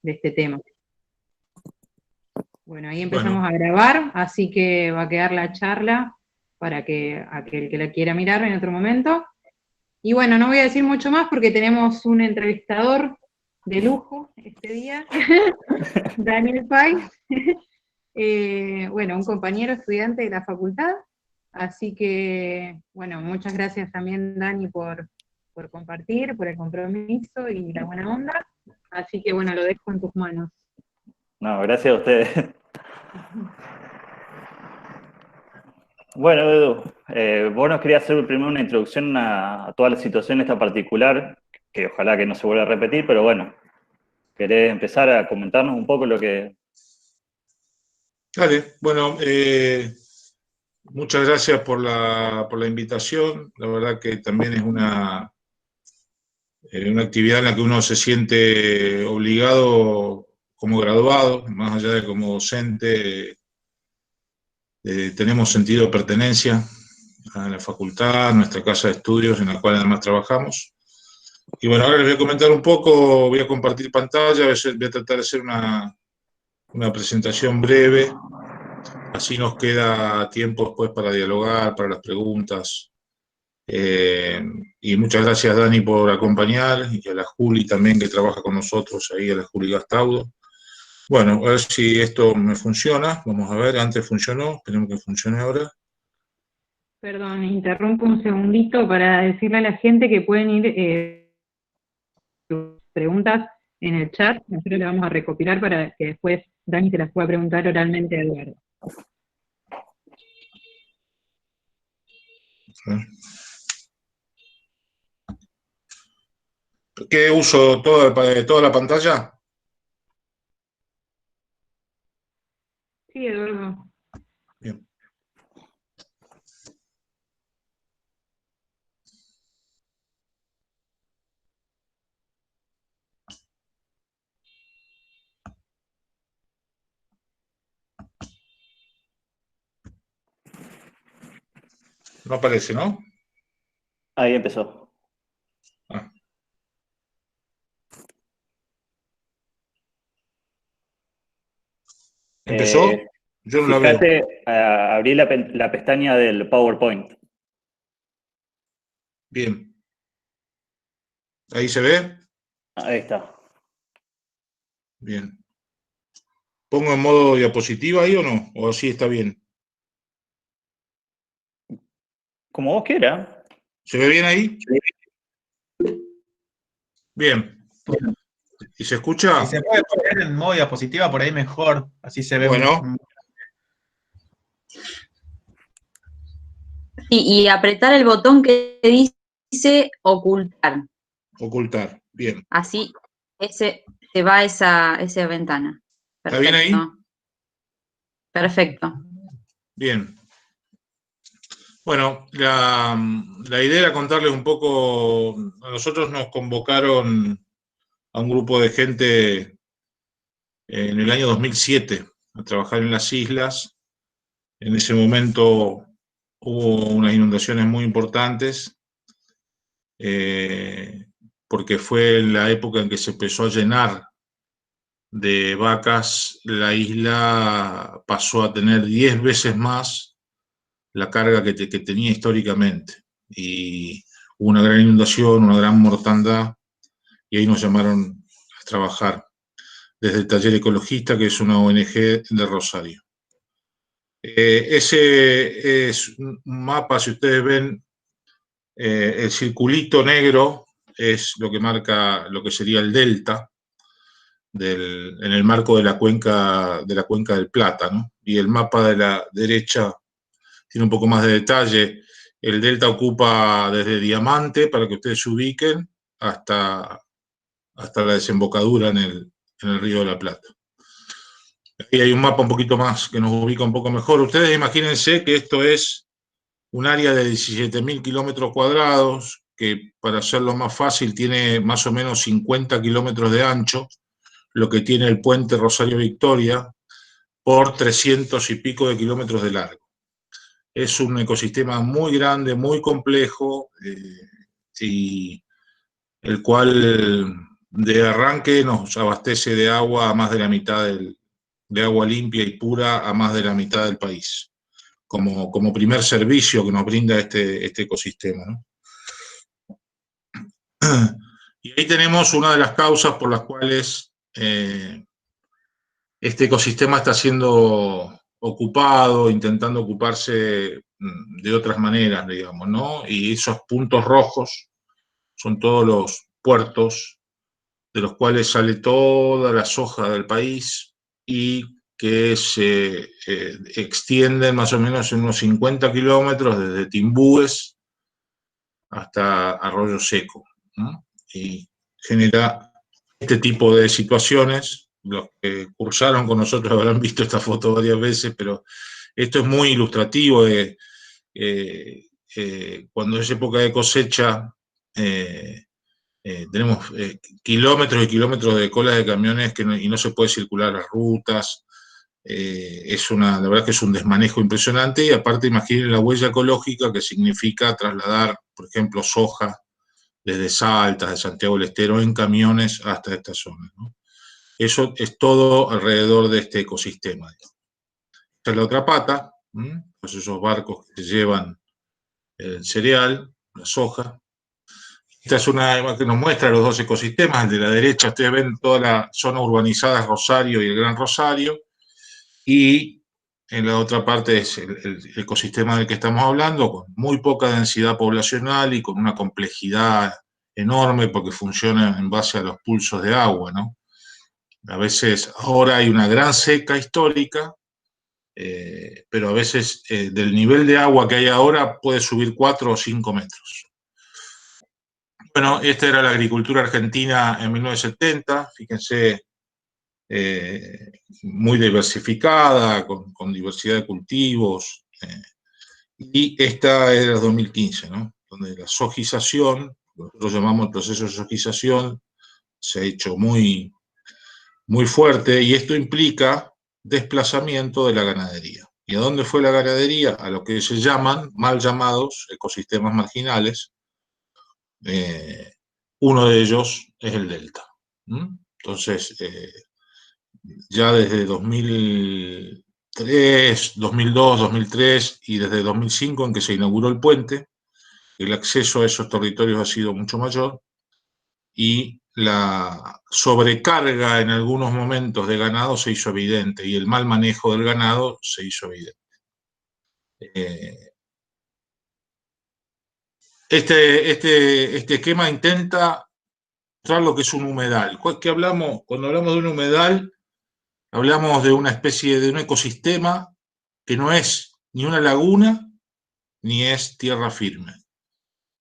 de este tema. Bueno, ahí empezamos Bueno. a grabar, así que va a quedar la charla para que aquel que la quiera mirar en otro momento. Y bueno, no voy a decir mucho más porque tenemos un entrevistador de lujo este día, Daniel Pais, bueno, un compañero estudiante de la facultad, así que, bueno, muchas gracias también, Dani, por compartir, por el compromiso y la buena onda, así que, bueno, lo dejo en tus manos. No, gracias a ustedes. Bueno, Edu, vos nos querías hacer primero una introducción a toda la situación esta particular, que ojalá que no se vuelva a repetir, pero bueno, ¿querés empezar a comentarnos un poco lo que... Dale, bueno, muchas gracias por la invitación. La verdad que también es una actividad en la que uno se siente obligado como graduado, más allá de como docente, tenemos sentido de pertenencia a la facultad, a nuestra casa de estudios en la cual además trabajamos. Y bueno, ahora les voy a comentar un poco, voy a compartir pantalla, voy a tratar de hacer una presentación breve, así nos queda tiempo después para dialogar, para las preguntas. Y muchas gracias, Dani, por acompañar, y a la Juli también, que trabaja con nosotros ahí, a la Juli Gastaudo. Bueno, a ver si esto me funciona. Vamos a ver, antes funcionó, esperemos que funcione ahora. Perdón, interrumpo un segundito para decirle a la gente que pueden ir preguntas en el chat, nosotros le vamos a recopilar para que después Dani se las pueda preguntar oralmente a Eduardo. ¿Qué uso? ¿Toda la pantalla? Sí, Eduardo. Bien. No aparece, ¿no? Ahí empezó. Ah. ¿Empezó? Yo no la veo. Fíjate, abrí la pestaña del PowerPoint. Bien. ¿Ahí se ve? Ahí está. Bien. ¿Pongo en modo diapositiva ahí o no? ¿O así está bien? Como vos quieras. ¿Se ve bien ahí? Bien. ¿Y se escucha? Si se puede poner en modo diapositiva, por ahí mejor. Así se ve. Bueno. Y apretar el botón que dice ocultar. Ocultar. Bien. Así se va esa ventana. Perfecto. ¿Está bien ahí? Perfecto. Bien. Bueno, la idea era contarles un poco. A nosotros nos convocaron a un grupo de gente en el año 2007 a trabajar en las islas. En ese momento hubo unas inundaciones muy importantes, porque fue la época en que se empezó a llenar de vacas. La isla pasó a tener 10 veces más la carga que tenía históricamente. Y hubo una gran inundación, una gran mortandad, y ahí nos llamaron a trabajar desde el Taller Ecologista, que es una ONG de Rosario. Ese es un mapa, si ustedes ven, el circulito negro es lo que marca lo que sería el delta en el marco de la cuenca del Plata, ¿no? Y el mapa de la derecha tiene un poco más de detalle. El delta ocupa desde Diamante, para que ustedes se ubiquen, hasta la desembocadura en el Río de la Plata. Aquí hay un mapa un poquito más que nos ubica un poco mejor. Ustedes imagínense que esto es un área de 17.000 kilómetros cuadrados, que, para hacerlo más fácil, tiene más o menos 50 kilómetros de ancho, lo que tiene el puente Rosario Victoria, por 300 y pico de kilómetros de largo. Es un ecosistema muy grande, muy complejo, y el cual de arranque nos abastece de agua a más de la mitad de agua limpia y pura a más de la mitad del país, como primer servicio que nos brinda este ecosistema, ¿no? Y ahí tenemos una de las causas por las cuales este ecosistema está siendo ocupado, intentando ocuparse de otras maneras, digamos, ¿no? Y esos puntos rojos son todos los puertos de los cuales sale toda la soja del país y que se extienden más o menos en unos 50 kilómetros desde Timbúes hasta Arroyo Seco, ¿no? Y genera este tipo de situaciones. Los que cursaron con nosotros habrán visto esta foto varias veces, pero esto es muy ilustrativo de cuando es época de cosecha. Tenemos kilómetros y kilómetros de colas de camiones y no se puede circular las rutas. La verdad que es un desmanejo impresionante, y aparte imaginen la huella ecológica que significa trasladar, por ejemplo, soja desde Salta, de Santiago del Estero, en camiones hasta esta zona, ¿no? Eso es todo alrededor de este ecosistema. Esta es la otra pata, pues esos barcos que llevan el cereal, la soja. Esta es una imagen que nos muestra los dos ecosistemas. El de la derecha, ustedes ven toda la zona urbanizada, Rosario y el Gran Rosario, y en la otra parte es el ecosistema del que estamos hablando, con muy poca densidad poblacional y con una complejidad enorme porque funciona en base a los pulsos de agua, ¿no? A veces ahora hay una gran seca histórica, pero a veces del nivel de agua que hay ahora puede subir 4 o 5 metros. Bueno, esta era la agricultura argentina en 1970, fíjense, muy diversificada, con diversidad de cultivos, y esta era 2015, ¿no? Donde la sojización, nosotros llamamos el proceso de sojización, se ha hecho muy, muy fuerte, y esto implica desplazamiento de la ganadería. ¿Y a dónde fue la ganadería? A lo que se llaman, mal llamados, ecosistemas marginales. Uno de ellos es el delta. Entonces, ya desde 2003, 2002, 2003 y desde 2005, en que se inauguró el puente, el acceso a esos territorios ha sido mucho mayor, y la sobrecarga en algunos momentos de ganado se hizo evidente, y el mal manejo del ganado se hizo evidente. Este esquema intenta mostrar lo que es un humedal. Cuando hablamos de un humedal, hablamos de una especie de un ecosistema que no es ni una laguna ni es tierra firme.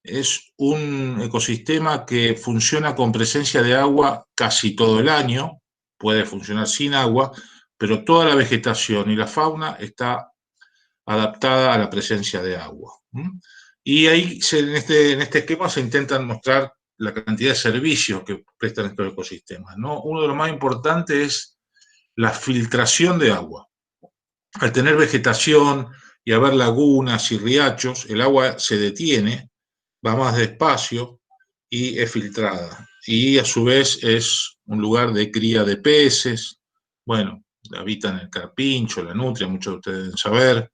Es un ecosistema que funciona con presencia de agua casi todo el año, puede funcionar sin agua, pero toda la vegetación y la fauna está adaptada a la presencia de agua. Y ahí en este esquema se intentan mostrar la cantidad de servicios que prestan estos ecosistemas, ¿no? Uno de los más importantes es la filtración de agua. Al tener vegetación y haber lagunas y riachos, el agua se detiene, va más despacio y es filtrada. Y a su vez es un lugar de cría de peces. Bueno, habitan el carpincho, la nutria, muchos de ustedes deben saber.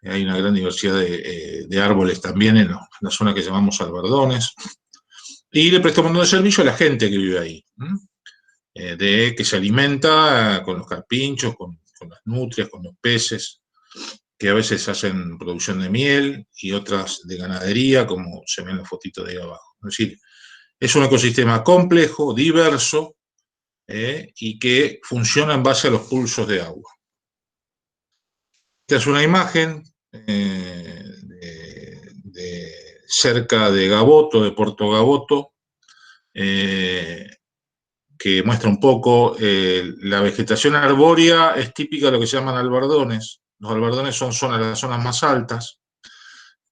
Hay una gran diversidad de árboles también en la zona que llamamos albardones. Y le presta un montón de servicio a la gente que vive ahí, que se alimenta con los carpinchos, con las nutrias, con los peces, que a veces hacen producción de miel y otras de ganadería, como se ve en la fotito de ahí abajo. Es decir, es un ecosistema complejo, diverso, y que funciona en base a los pulsos de agua. Esta es una imagen cerca de Gaboto, de Puerto Gaboto, que muestra un poco la vegetación arbórea. Es típica de lo que se llaman albardones. Los albardones son las zonas más altas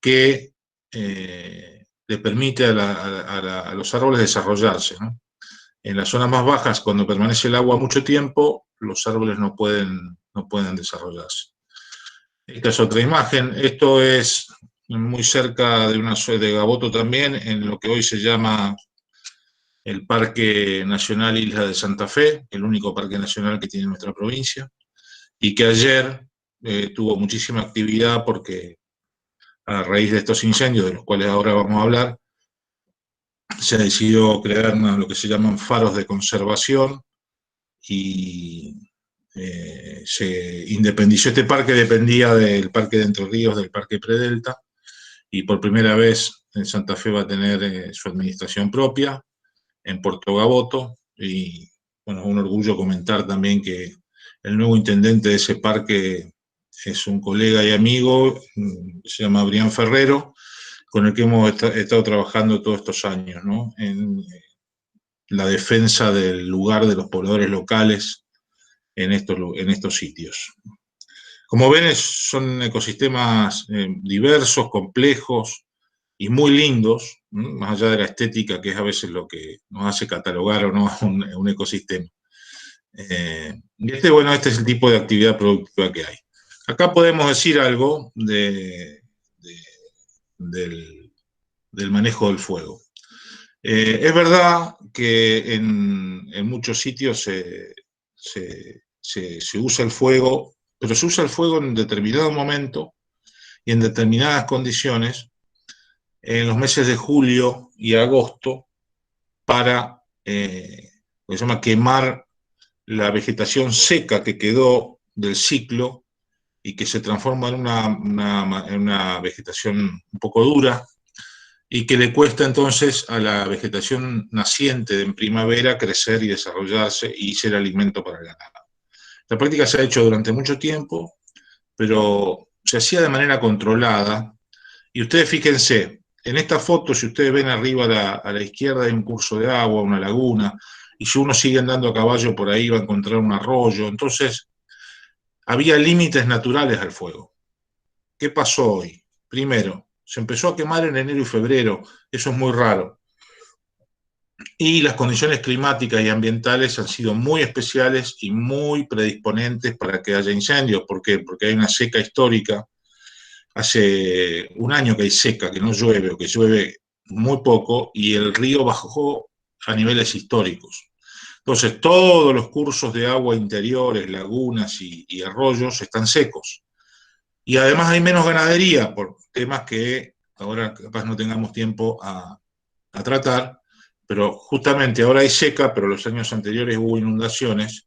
que le permite a los árboles desarrollarse, ¿no? En las zonas más bajas, cuando permanece el agua mucho tiempo, los árboles no pueden desarrollarse. Esta es otra imagen. Esto es muy cerca de Gaboto también, en lo que hoy se llama el Parque Nacional Isla de Santa Fe, el único parque nacional que tiene nuestra provincia, y que ayer tuvo muchísima actividad porque a raíz de estos incendios, de los cuales ahora vamos a hablar, se decidió crear lo que se llaman faros de conservación y se independizó. Este parque dependía del Parque de Entre Ríos, del Parque Predelta, y por primera vez en Santa Fe va a tener su administración propia, en Puerto Gaboto, y bueno, un orgullo comentar también que el nuevo intendente de ese parque es un colega y amigo, se llama Brian Ferrero, con el que hemos estado trabajando todos estos años, ¿no? En la defensa del lugar de los pobladores locales en estos sitios. Como ven, son ecosistemas diversos, complejos y muy lindos, ¿no? Más allá de la estética, que es a veces lo que nos hace catalogar o no un ecosistema. Y bueno, este es el tipo de actividad productiva que hay. Acá podemos decir algo del manejo del fuego. Es verdad que en muchos sitios se usa el fuego, pero se usa el fuego en determinado momento y en determinadas condiciones, en los meses de julio y agosto, para lo que se llama quemar la vegetación seca que quedó del ciclo y que se transforma en una vegetación un poco dura, y que le cuesta entonces a la vegetación naciente en primavera crecer y desarrollarse y ser alimento para el ganado. La práctica se ha hecho durante mucho tiempo, pero se hacía de manera controlada, y ustedes fíjense, en esta foto, si ustedes ven arriba a la izquierda hay un curso de agua, una laguna, y si uno sigue andando a caballo por ahí va a encontrar un arroyo. Entonces, había límites naturales al fuego. ¿Qué pasó hoy? Primero, se empezó a quemar en enero y febrero, eso es muy raro. Y las condiciones climáticas y ambientales han sido muy especiales y muy predisponentes para que haya incendios. ¿Por qué? Porque hay una seca histórica. Hace un año que hay seca, que no llueve o que llueve muy poco, y el río bajó a niveles históricos. Entonces, todos los cursos de agua interiores, lagunas y arroyos están secos. Y además hay menos ganadería por temas que ahora capaz no tengamos tiempo a tratar, pero justamente ahora hay seca, pero los años anteriores hubo inundaciones,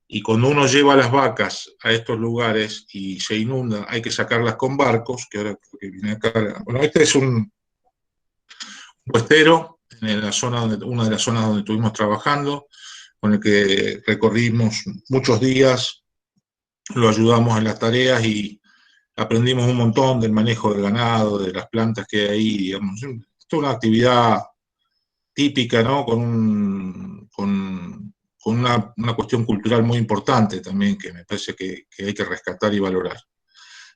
y cuando uno lleva las vacas a estos lugares y se inunda, hay que sacarlas con barcos, que ahora creo que viene acá. Bueno, este es un puestero en la zona una de las zonas donde estuvimos trabajando, con el que recorrimos muchos días, lo ayudamos en las tareas y aprendimos un montón del manejo del ganado, de las plantas que hay ahí, digamos. Esto es una actividad típica, ¿no? Con una cuestión cultural muy importante también, que me parece que hay que rescatar y valorar.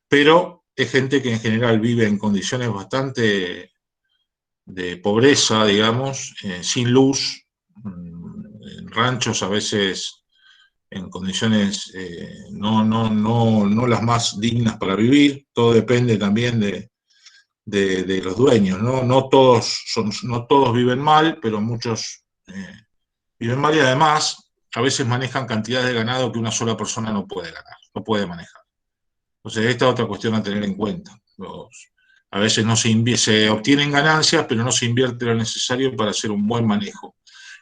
Pero es gente que en general vive en condiciones bastante de pobreza, digamos, sin luz, en ranchos a veces en condiciones no las más dignas para vivir. Todo depende también de los dueños, ¿no? No todos viven mal, pero muchos viven mal, y además a veces manejan cantidades de ganado que una sola persona no puede manejar. Entonces, esta es otra cuestión a tener en cuenta. A veces se obtienen ganancias, pero no se invierte lo necesario para hacer un buen manejo.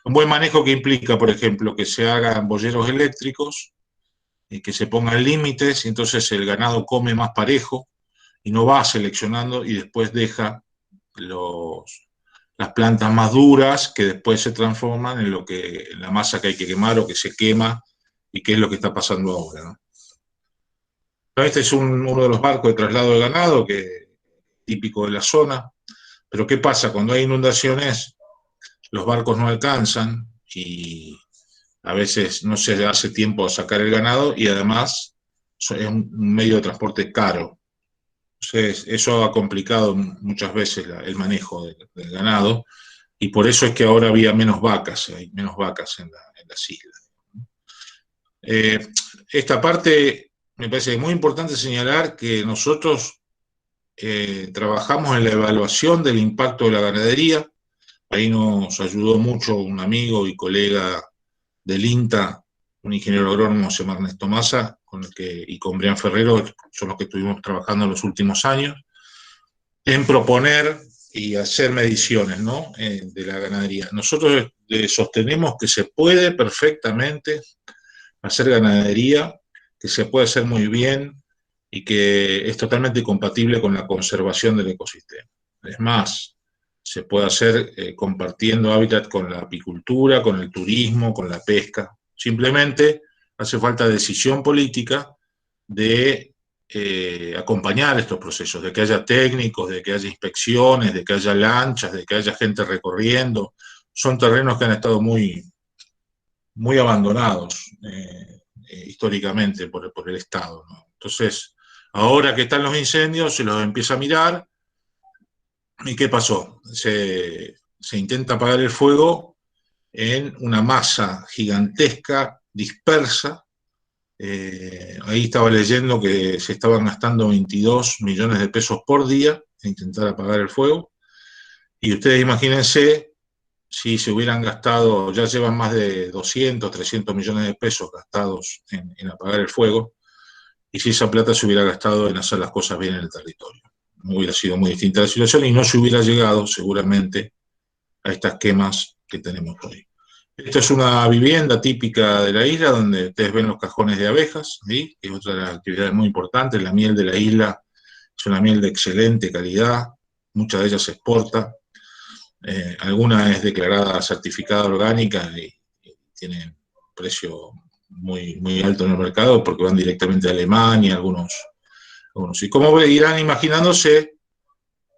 Un buen manejo que implica, por ejemplo, que se hagan boyeros eléctricos, que se pongan límites, y entonces el ganado come más parejo y no va seleccionando y después deja las plantas más duras, que después se transforman en la masa que hay que quemar o que se quema, y que es lo que está pasando ahora, ¿no? Este es uno de los barcos de traslado de ganado, que es típico de la zona. Pero ¿qué pasa? Cuando hay inundaciones, los barcos no alcanzan y a veces no se hace tiempo a sacar el ganado, y además es un medio de transporte caro. Entonces, eso ha complicado muchas veces el manejo del ganado, y por eso es que ahora hay menos vacas en las islas. Esta parte me parece muy importante señalar que nosotros trabajamos en la evaluación del impacto de la ganadería Ahí nos ayudó mucho un amigo y colega del INTA, un ingeniero agrónomo, se llama Ernesto Massa, y con Brian Ferrero, son los que estuvimos trabajando en los últimos años, en proponer y hacer mediciones, ¿no? De la ganadería. Nosotros sostenemos que se puede perfectamente hacer ganadería, que se puede hacer muy bien y que es totalmente compatible con la conservación del ecosistema. Es más, se puede hacer compartiendo hábitat con la apicultura, con el turismo, con la pesca. Simplemente hace falta decisión política de acompañar estos procesos, de que haya técnicos, de que haya inspecciones, de que haya lanchas, de que haya gente recorriendo. Son terrenos que han estado muy, muy abandonados históricamente por el Estado, ¿no? Entonces, ahora que están los incendios, se los empieza a mirar. ¿Y qué pasó? Se intenta apagar el fuego en una masa gigantesca, dispersa. Ahí estaba leyendo que se estaban gastando 22 millones de pesos por día en intentar apagar el fuego. Y ustedes imagínense si se hubieran gastado, ya llevan más de 200, 300 millones de pesos gastados en apagar el fuego, y si esa plata se hubiera gastado en hacer las cosas bien en el territorio. Hubiera sido muy distinta la situación y no se hubiera llegado seguramente a estas quemas que tenemos hoy. Esta es una vivienda típica de la isla donde ustedes ven los cajones de abejas, ¿sí? Que es otra de las actividades muy importantes. La miel de la isla es una miel de excelente calidad, mucha de ella se exporta, alguna es declarada certificada orgánica y tiene un precio muy, muy alto en el mercado porque van directamente a Alemania, algunos. Y como irán imaginándose,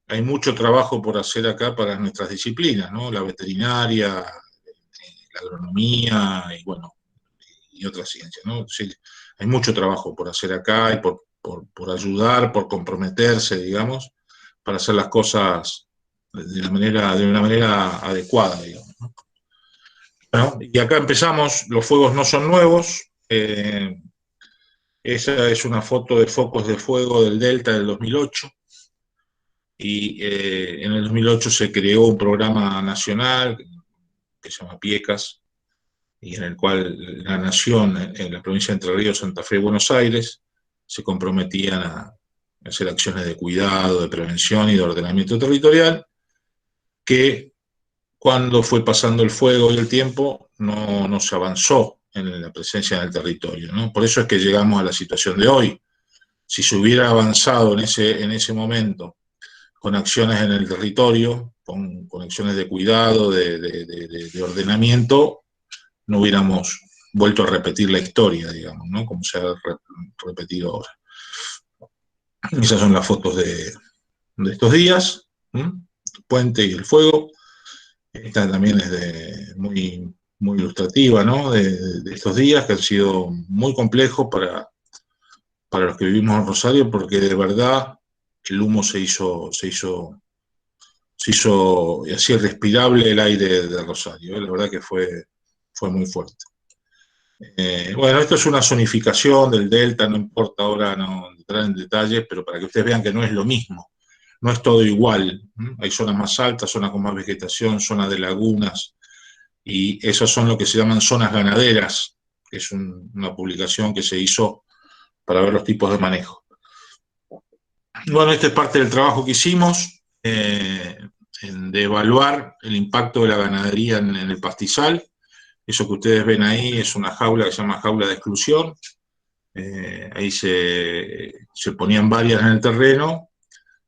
hay mucho trabajo por hacer acá para nuestras disciplinas, ¿no? La veterinaria, la agronomía y bueno, y otras ciencias, ¿no? Sí, hay mucho trabajo por hacer acá y por ayudar, por comprometerse, digamos, para hacer las cosas de una manera adecuada, digamos, ¿no? Bueno, y acá empezamos, los fuegos no son nuevos. Esa es una foto de focos de fuego del Delta del 2008. Y en el 2008 se creó un programa nacional que se llama PIECAS, y en el cual la nación, en la provincia de Entre Ríos, Santa Fe y Buenos Aires, se comprometían a hacer acciones de cuidado, de prevención y de ordenamiento territorial, que cuando fue pasando el fuego y el tiempo no se avanzó en la presencia en el territorio, ¿no? Por eso es que llegamos a la situación de hoy. Si se hubiera avanzado en ese momento con acciones en el territorio, con acciones de cuidado, de ordenamiento, no hubiéramos vuelto a repetir la historia, digamos, ¿no? Como se ha repetido ahora. Esas son las fotos de estos días, ¿sí? El puente y el fuego. Esta también es muy, muy ilustrativa, ¿no? De estos días que han sido muy complejos para los que vivimos en Rosario, porque de verdad el humo se hizo así respirable el aire de Rosario, ¿eh? La verdad que fue muy fuerte. Bueno, esto es una zonificación del delta, no importa ahora no entrar en detalles, pero para que ustedes vean que no es lo mismo, no es todo igual. Hay zonas más altas, zonas con más vegetación, zonas de lagunas, y esas son lo que se llaman zonas ganaderas, que es una publicación que se hizo para ver los tipos de manejo. Bueno, esta es parte del trabajo que hicimos, de evaluar el impacto de la ganadería en el pastizal. Eso que ustedes ven ahí es una jaula que se llama jaula de exclusión. Ahí se ponían varias en el terreno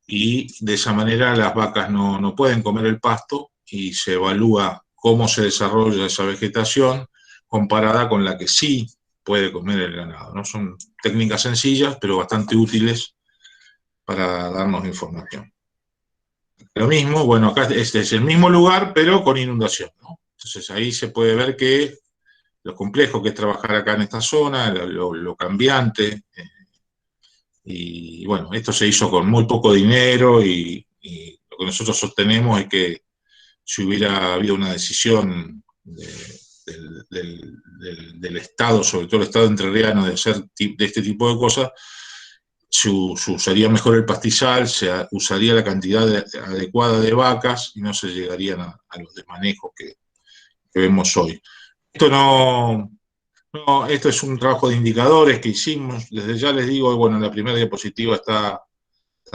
y de esa manera las vacas no pueden comer el pasto y se evalúa cómo se desarrolla esa vegetación comparada con la que sí puede comer el ganado, ¿no? Son técnicas sencillas pero bastante útiles para darnos información. Lo mismo, bueno, acá este es el mismo lugar pero con inundación, ¿no? Entonces ahí se puede ver que lo complejo que es trabajar acá en esta zona, lo cambiante, y bueno, esto se hizo con muy poco dinero y lo que nosotros sostenemos es que si hubiera habido una decisión del Estado, sobre todo el Estado entrerriano, de hacer de este tipo de cosas, se usaría mejor el pastizal, se usaría la cantidad adecuada de vacas y no se llegarían a los desmanejos que vemos hoy. Esto esto es un trabajo de indicadores que hicimos. Desde ya les digo, bueno, en la primera diapositiva está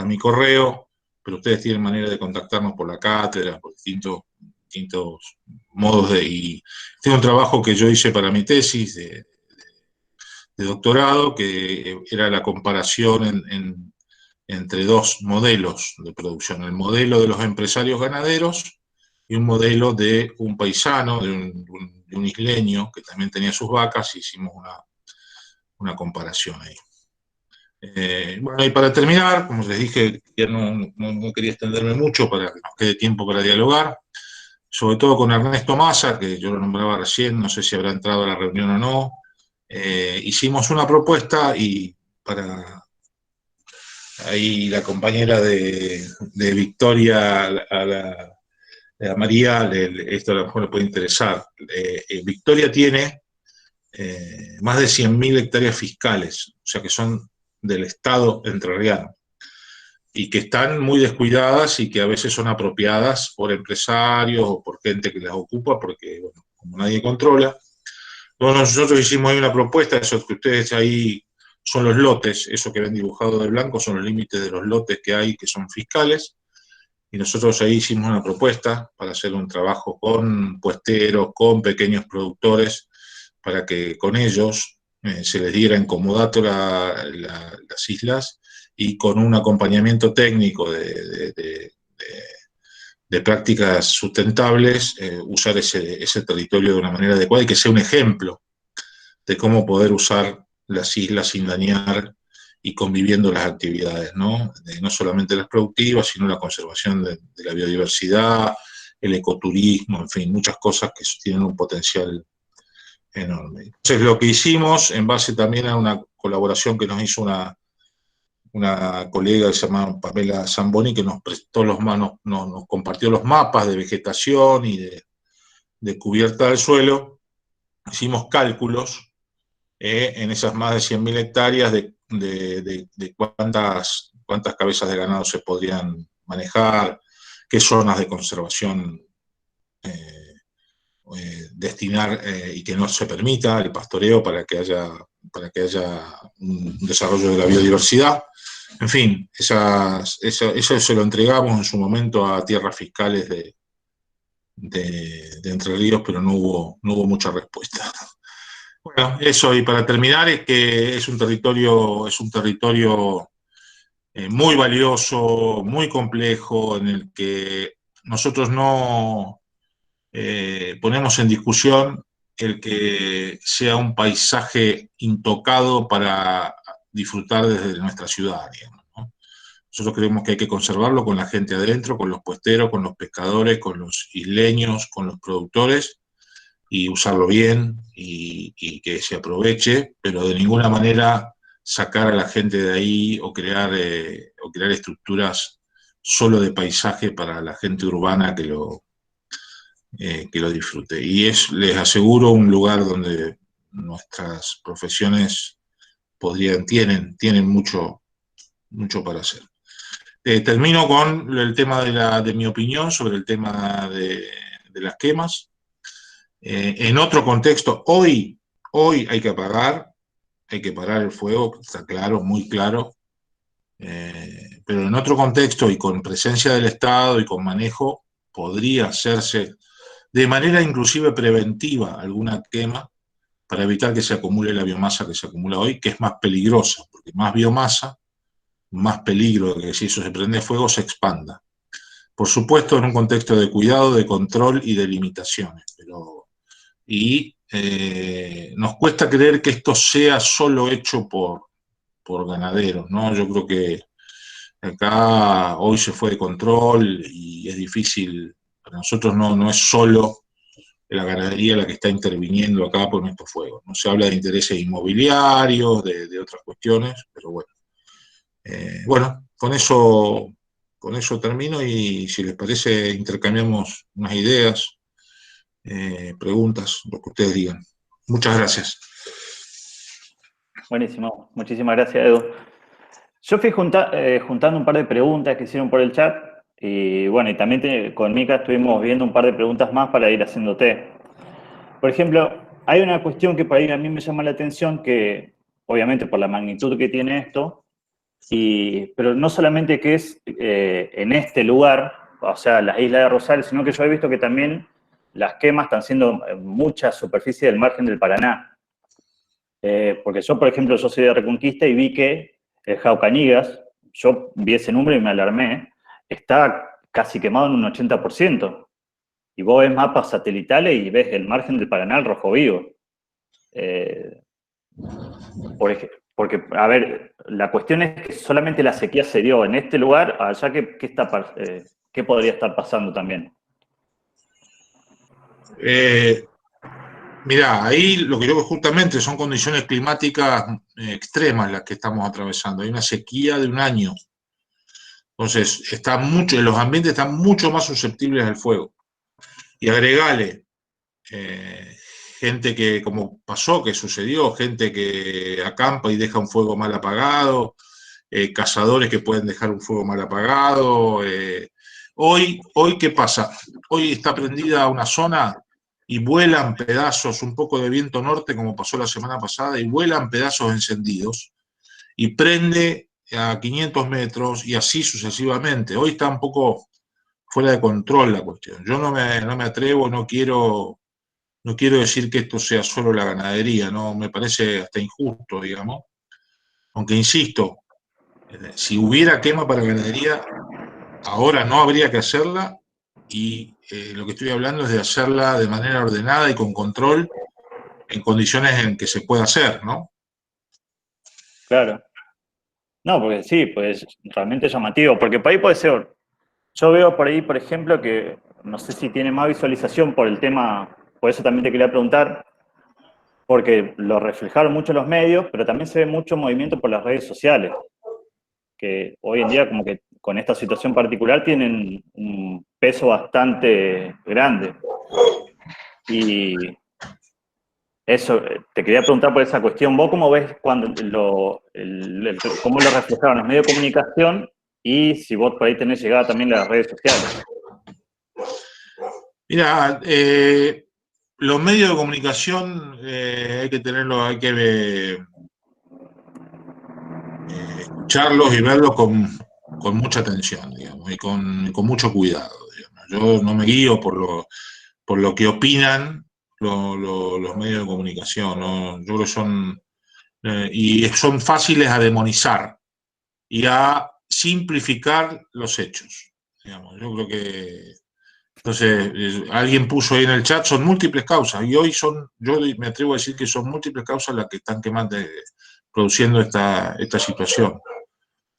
mi correo, pero ustedes tienen manera de contactarnos por la cátedra, por distintos modos y tengo un trabajo que yo hice para mi tesis de doctorado, que era la comparación entre dos modelos de producción, el modelo de los empresarios ganaderos y un modelo de un paisano, de un isleño que también tenía sus vacas, y hicimos una comparación ahí. Bueno, y para terminar, como les dije, ya no quería extenderme mucho para que nos quede tiempo para dialogar, sobre todo con Ernesto Massa, que yo lo nombraba recién, no sé si habrá entrado a la reunión o no. Hicimos una propuesta y para ahí la compañera de Victoria, a María, esto a lo mejor le puede interesar. Victoria tiene más de 100.000 hectáreas fiscales, o sea que son del Estado entrerriano, y que están muy descuidadas y que a veces son apropiadas por empresarios o por gente que las ocupa, porque, bueno, como nadie controla. Bueno, nosotros hicimos ahí una propuesta, eso que ustedes ahí son los lotes, eso que ven dibujado de blanco son los límites de los lotes que hay que son fiscales, y nosotros ahí hicimos una propuesta para hacer un trabajo con puesteros, con pequeños productores, para que con ellos se les diera en comodato las islas y con un acompañamiento técnico de prácticas sustentables, usar ese territorio de una manera adecuada y que sea un ejemplo de cómo poder usar las islas sin dañar y conviviendo las actividades, ¿no? No solamente las productivas, sino la conservación de la biodiversidad, el ecoturismo, en fin, muchas cosas que tienen un potencial enorme. Entonces, lo que hicimos, en base también a una colaboración que nos hizo una colega que se llama Pamela Zamboni, que nos prestó nos compartió los mapas de vegetación y de cubierta del suelo, hicimos cálculos en esas más de 100.000 hectáreas de cuántas cabezas de ganado se podrían manejar, qué zonas de conservación destinar y que no se permita el pastoreo para que haya un desarrollo de la biodiversidad. En fin, eso se lo entregamos en su momento a tierras fiscales de Entre Ríos, pero no hubo mucha respuesta. Bueno, eso, y para terminar, es que es un territorio muy valioso, muy complejo, en el que nosotros no ponemos en discusión el que sea un paisaje intocado para disfrutar desde nuestra ciudad, digamos, ¿no? Nosotros creemos que hay que conservarlo con la gente adentro, con los puesteros, con los pescadores, con los isleños, con los productores, y usarlo bien y que se aproveche, pero de ninguna manera sacar a la gente de ahí o crear estructuras solo de paisaje para la gente urbana que lo disfrute. Y les aseguro, un lugar donde nuestras profesiones tienen mucho para hacer. Termino con el tema de mi opinión sobre el tema de las quemas. En otro contexto, hoy hay que parar el fuego, está claro, muy claro, pero en otro contexto y con presencia del Estado y con manejo, podría hacerse de manera inclusive preventiva alguna quema para evitar que se acumule la biomasa que se acumula hoy, que es más peligrosa, porque más biomasa, más peligro de que si eso se prende fuego se expanda. Por supuesto, en un contexto de cuidado, de control y de limitaciones, nos cuesta creer que esto sea solo hecho por ganaderos, ¿no? Yo creo que acá hoy se fue de control y es difícil, para nosotros no es solo la ganadería la que está interviniendo acá por estos fuegos. No se habla de intereses inmobiliarios, de otras cuestiones, pero bueno. Bueno, con eso termino y si les parece intercambiamos unas ideas, preguntas, lo que ustedes digan. Muchas gracias. Buenísimo, muchísimas gracias, Edu. Yo fui juntando un par de preguntas que hicieron por el chat y bueno, y también con Mica estuvimos viendo un par de preguntas más para ir haciéndote. Por ejemplo, hay una cuestión que por ahí a mí me llama la atención que, obviamente por la magnitud que tiene esto, pero no solamente que es en este lugar, o sea, las islas de Rosales, sino que yo he visto que también las quemas están siendo en mucha superficie del margen del Paraná. Porque yo, por ejemplo, yo soy de Reconquista y vi que el Jaucanigas, yo vi ese número y me alarmé, está casi quemado en un 80%. Y vos ves mapas satelitales y ves el margen del Paraná al rojo vivo. Porque, a ver, la cuestión es que solamente la sequía se dio en este lugar, allá ¿qué podría estar pasando también? Mirá, ahí lo que yo veo justamente son condiciones climáticas extremas las que estamos atravesando. Hay una sequía de un año. Entonces, los ambientes están mucho más susceptibles al fuego. Y agregale gente que, como pasó, que sucedió, gente que acampa y deja un fuego mal apagado, cazadores que pueden dejar un fuego mal apagado. Hoy, ¿qué pasa? Hoy está prendida una zona y vuelan pedazos, un poco de viento norte, como pasó la semana pasada, y vuelan pedazos encendidos, y prende a 500 metros, y así sucesivamente. Hoy está un poco fuera de control la cuestión. Yo no me atrevo, no quiero decir que esto sea solo la ganadería, ¿no? Me parece hasta injusto, digamos. Aunque insisto, si hubiera quema para ganadería, ahora no habría que hacerla, y lo que estoy hablando es de hacerla de manera ordenada y con control en condiciones en que se pueda hacer, ¿no? Claro. No, porque sí, pues realmente llamativo, porque por ahí puede ser. Yo veo por ahí, por ejemplo, que no sé si tiene más visualización por el tema, por eso también te quería preguntar, porque lo reflejaron mucho los medios, pero también se ve mucho movimiento por las redes sociales, que hoy en día como que con esta situación particular tienen un peso bastante grande. Y eso, te quería preguntar por esa cuestión. ¿Vos cómo ves cuando cómo lo reflejaron los medios de comunicación y si vos por ahí tenés llegada también a las redes sociales? Mira, los medios de comunicación hay que tenerlos, hay que escucharlos y verlos con mucha atención, digamos, y con mucho cuidado, digamos. Yo no me guío por lo que opinan los medios de comunicación, ¿no? Yo creo que son fáciles a demonizar y a simplificar los hechos, digamos. Yo creo que, entonces, alguien puso ahí en el chat, son múltiples causas, y hoy yo me atrevo a decir que son múltiples causas las que están produciendo esta situación.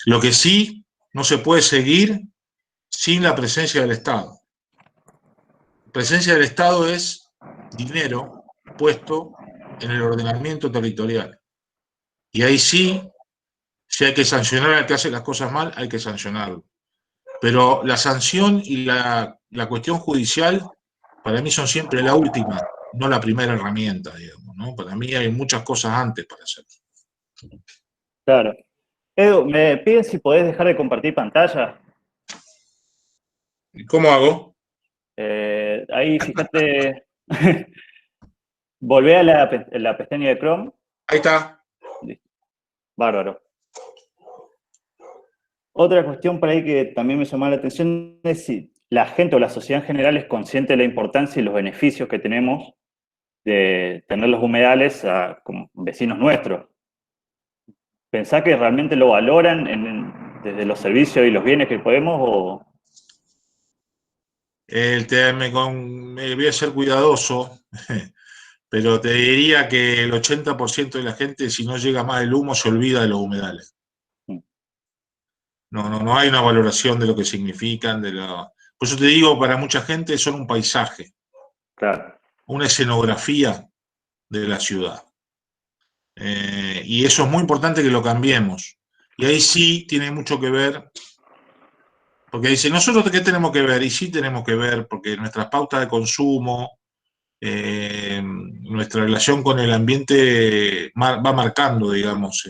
Lo que sí no se puede seguir sin la presencia del Estado. La presencia del Estado es dinero puesto en el ordenamiento territorial. Y ahí sí, si hay que sancionar al que hace las cosas mal, hay que sancionarlo. Pero la sanción y la cuestión judicial, para mí son siempre la última, no la primera herramienta, digamos, ¿no? Para mí hay muchas cosas antes para hacer. Claro. Edu, me piden si podés dejar de compartir pantalla. ¿Y cómo hago? Ahí, fíjate, volvé a la pestaña de Chrome. Ahí está. Listo. Bárbaro. Otra cuestión por ahí que también me llamó la atención es si la gente o la sociedad en general es consciente de la importancia y los beneficios que tenemos de tener los humedales como vecinos nuestros. ¿Pensás que realmente lo valoran desde los servicios y los bienes que podemos o...? Voy a ser cuidadoso, pero te diría que el 80% de la gente, si no llega más el humo, se olvida de los humedales. No hay una valoración de lo que significan. Por eso te digo, para mucha gente son un paisaje, Claro. una escenografía de la ciudad. Y eso es muy importante que lo cambiemos. Y ahí sí tiene mucho que ver, porque dice, ¿nosotros qué tenemos que ver? Y sí tenemos que ver, porque nuestras pautas de consumo, nuestra relación con el ambiente va marcando, digamos,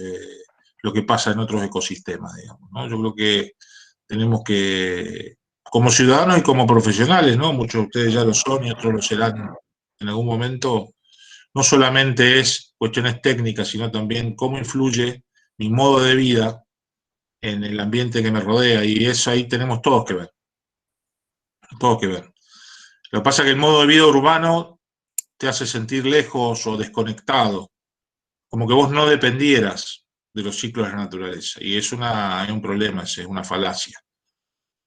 lo que pasa en otros ecosistemas, digamos, ¿no? Yo creo que tenemos que, como ciudadanos y como profesionales, ¿no? Muchos de ustedes ya lo son y otros lo serán en algún momento, no solamente es cuestiones técnicas, sino también cómo influye mi modo de vida en el ambiente que me rodea, y eso ahí tenemos todos que ver, todos que ver. Lo que pasa es que el modo de vida urbano te hace sentir lejos o desconectado, como que vos no dependieras de los ciclos de la naturaleza, y es un problema, es una falacia,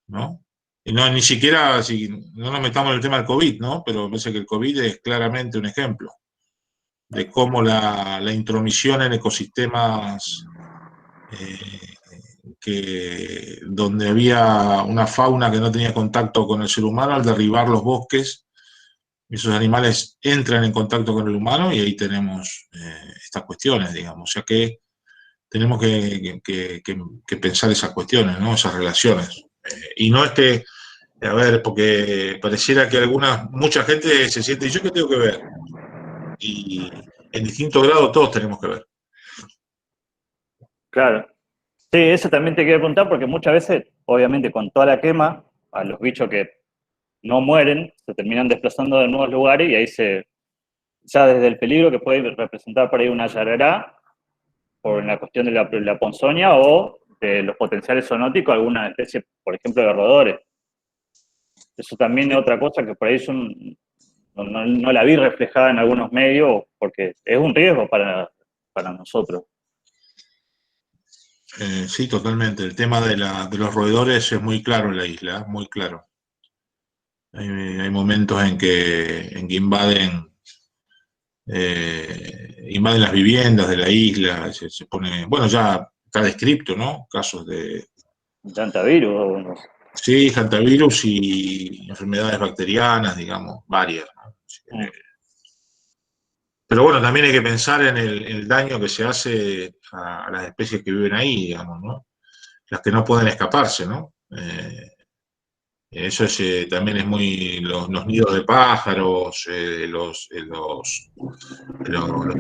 ¿no? Y no, ni siquiera, si no nos metamos en el tema del COVID, ¿no? Pero me parece que el COVID es claramente un ejemplo de cómo la intromisión en ecosistemas donde había una fauna que no tenía contacto con el ser humano, al derribar los bosques, esos animales entran en contacto con el humano y ahí tenemos estas cuestiones, digamos. O sea que tenemos que pensar esas cuestiones, ¿no? Esas relaciones. Y no es que, a ver, porque pareciera que mucha gente se siente, ¿y yo qué tengo que ver? Y en distinto grado todos tenemos que ver. Claro. Sí, eso también te quiero preguntar porque muchas veces, obviamente, con toda la quema, a los bichos que no mueren se terminan desplazando de nuevos lugares y ahí ya desde el peligro que puede representar por ahí una yarará, por la cuestión de la ponzoña o de los potenciales zoonóticos, alguna especie, por ejemplo, de roedores. Eso también es otra cosa que por ahí no la vi reflejada en algunos medios porque es un riesgo para nosotros. Sí, totalmente. El tema de los roedores es muy claro en la isla, muy claro. Hay momentos en que invaden las viviendas de la isla, se pone, bueno, ya está descrito, ¿no? Casos de... Hantavirus. Sí, hantavirus y enfermedades bacterianas, digamos, varias, ¿no? Pero bueno, también hay que pensar en el daño que se hace a las especies que viven ahí, digamos, ¿no? Las que no pueden escaparse, ¿no? Eso también es los nidos de pájaros, los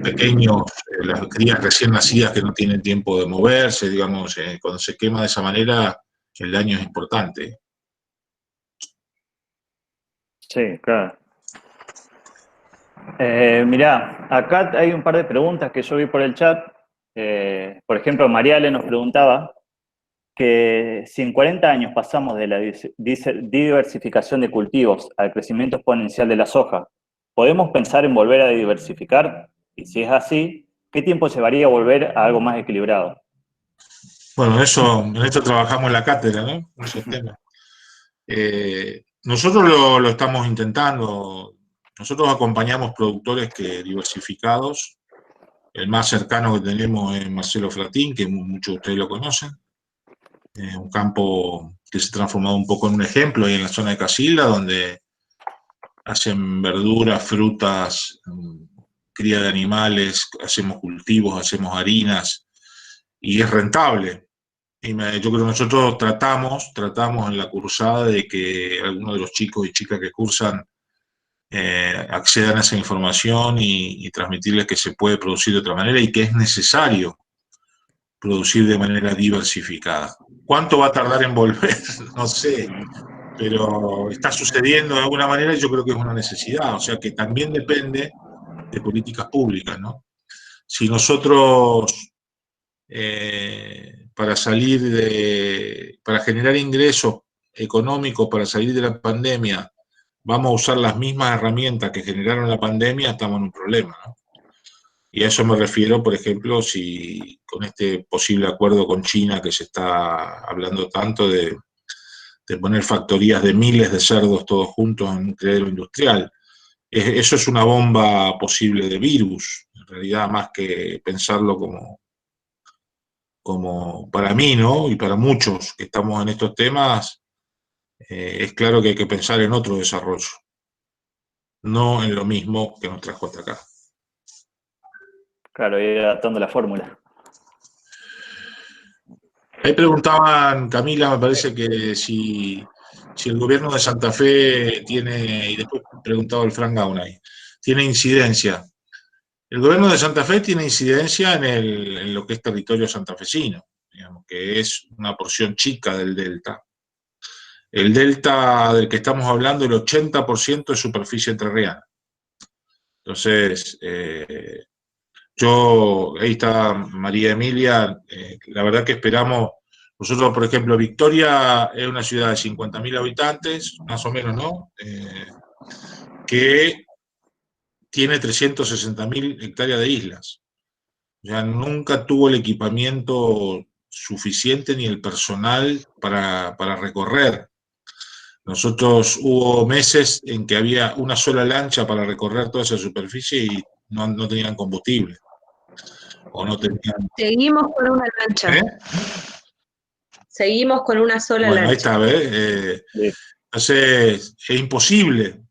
pequeños, las crías recién nacidas que no tienen tiempo de moverse, digamos, cuando se quema de esa manera, el daño es importante. Sí, claro. Mirá, acá hay un par de preguntas que yo vi por el chat. Por ejemplo, Mariale nos preguntaba que si en 40 años pasamos de la diversificación de cultivos al crecimiento exponencial de la soja, ¿podemos pensar en volver a diversificar? Y si es así, ¿qué tiempo llevaría a volver a algo más equilibrado? Bueno, en esto trabajamos en la cátedra, ¿no? Esos temas. Nosotros lo estamos intentando. Nosotros acompañamos productores diversificados. El más cercano que tenemos es Marcelo Fratín, que muchos de ustedes lo conocen. Un campo que se ha transformado un poco en un ejemplo ahí en la zona de Casilda, donde hacen verduras, frutas, cría de animales, hacemos cultivos, hacemos harinas, y es rentable. Yo creo que nosotros tratamos en la cursada de que algunos de los chicos y chicas que cursan accedan a esa información y transmitirles que se puede producir de otra manera y que es necesario producir de manera diversificada. ¿Cuánto va a tardar en volver? No sé, pero está sucediendo de alguna manera y yo creo que es una necesidad, o sea que también depende de políticas públicas, ¿no? Si nosotros, para generar ingresos económicos, para salir de la pandemia, vamos a usar las mismas herramientas que generaron la pandemia, estamos en un problema, ¿no? Y a eso me refiero, por ejemplo, si con este posible acuerdo con China que se está hablando tanto de poner factorías de miles de cerdos todos juntos en un criadero industrial. Eso es una bomba posible de virus, en realidad, más que pensarlo como para mí, ¿no? Y para muchos que estamos en estos temas, es claro que hay que pensar en otro desarrollo, no en lo mismo que nos trajo hasta acá. Claro, ir adaptando la fórmula. Ahí preguntaban, Camila, me parece que si el gobierno de Santa Fe tiene, y después preguntaba el Frank Gaunay, tiene incidencia. El gobierno de Santa Fe tiene incidencia en lo que es territorio santafesino, digamos, que es una porción chica del delta. El delta del que estamos hablando, el 80% es superficie entrerriana. Entonces, ahí está María Emilia, la verdad que esperamos, nosotros, por ejemplo, Victoria es una ciudad de 50.000 habitantes, más o menos, ¿no? Que tiene 360.000 hectáreas de islas. Ya nunca tuvo el equipamiento suficiente ni el personal para recorrer. Nosotros hubo meses en que había una sola lancha para recorrer toda esa superficie y no tenían combustible. O no tenían... Seguimos con una lancha. Seguimos con una sola Bueno, ahí lancha. está, ¿ves? Entonces, es imposible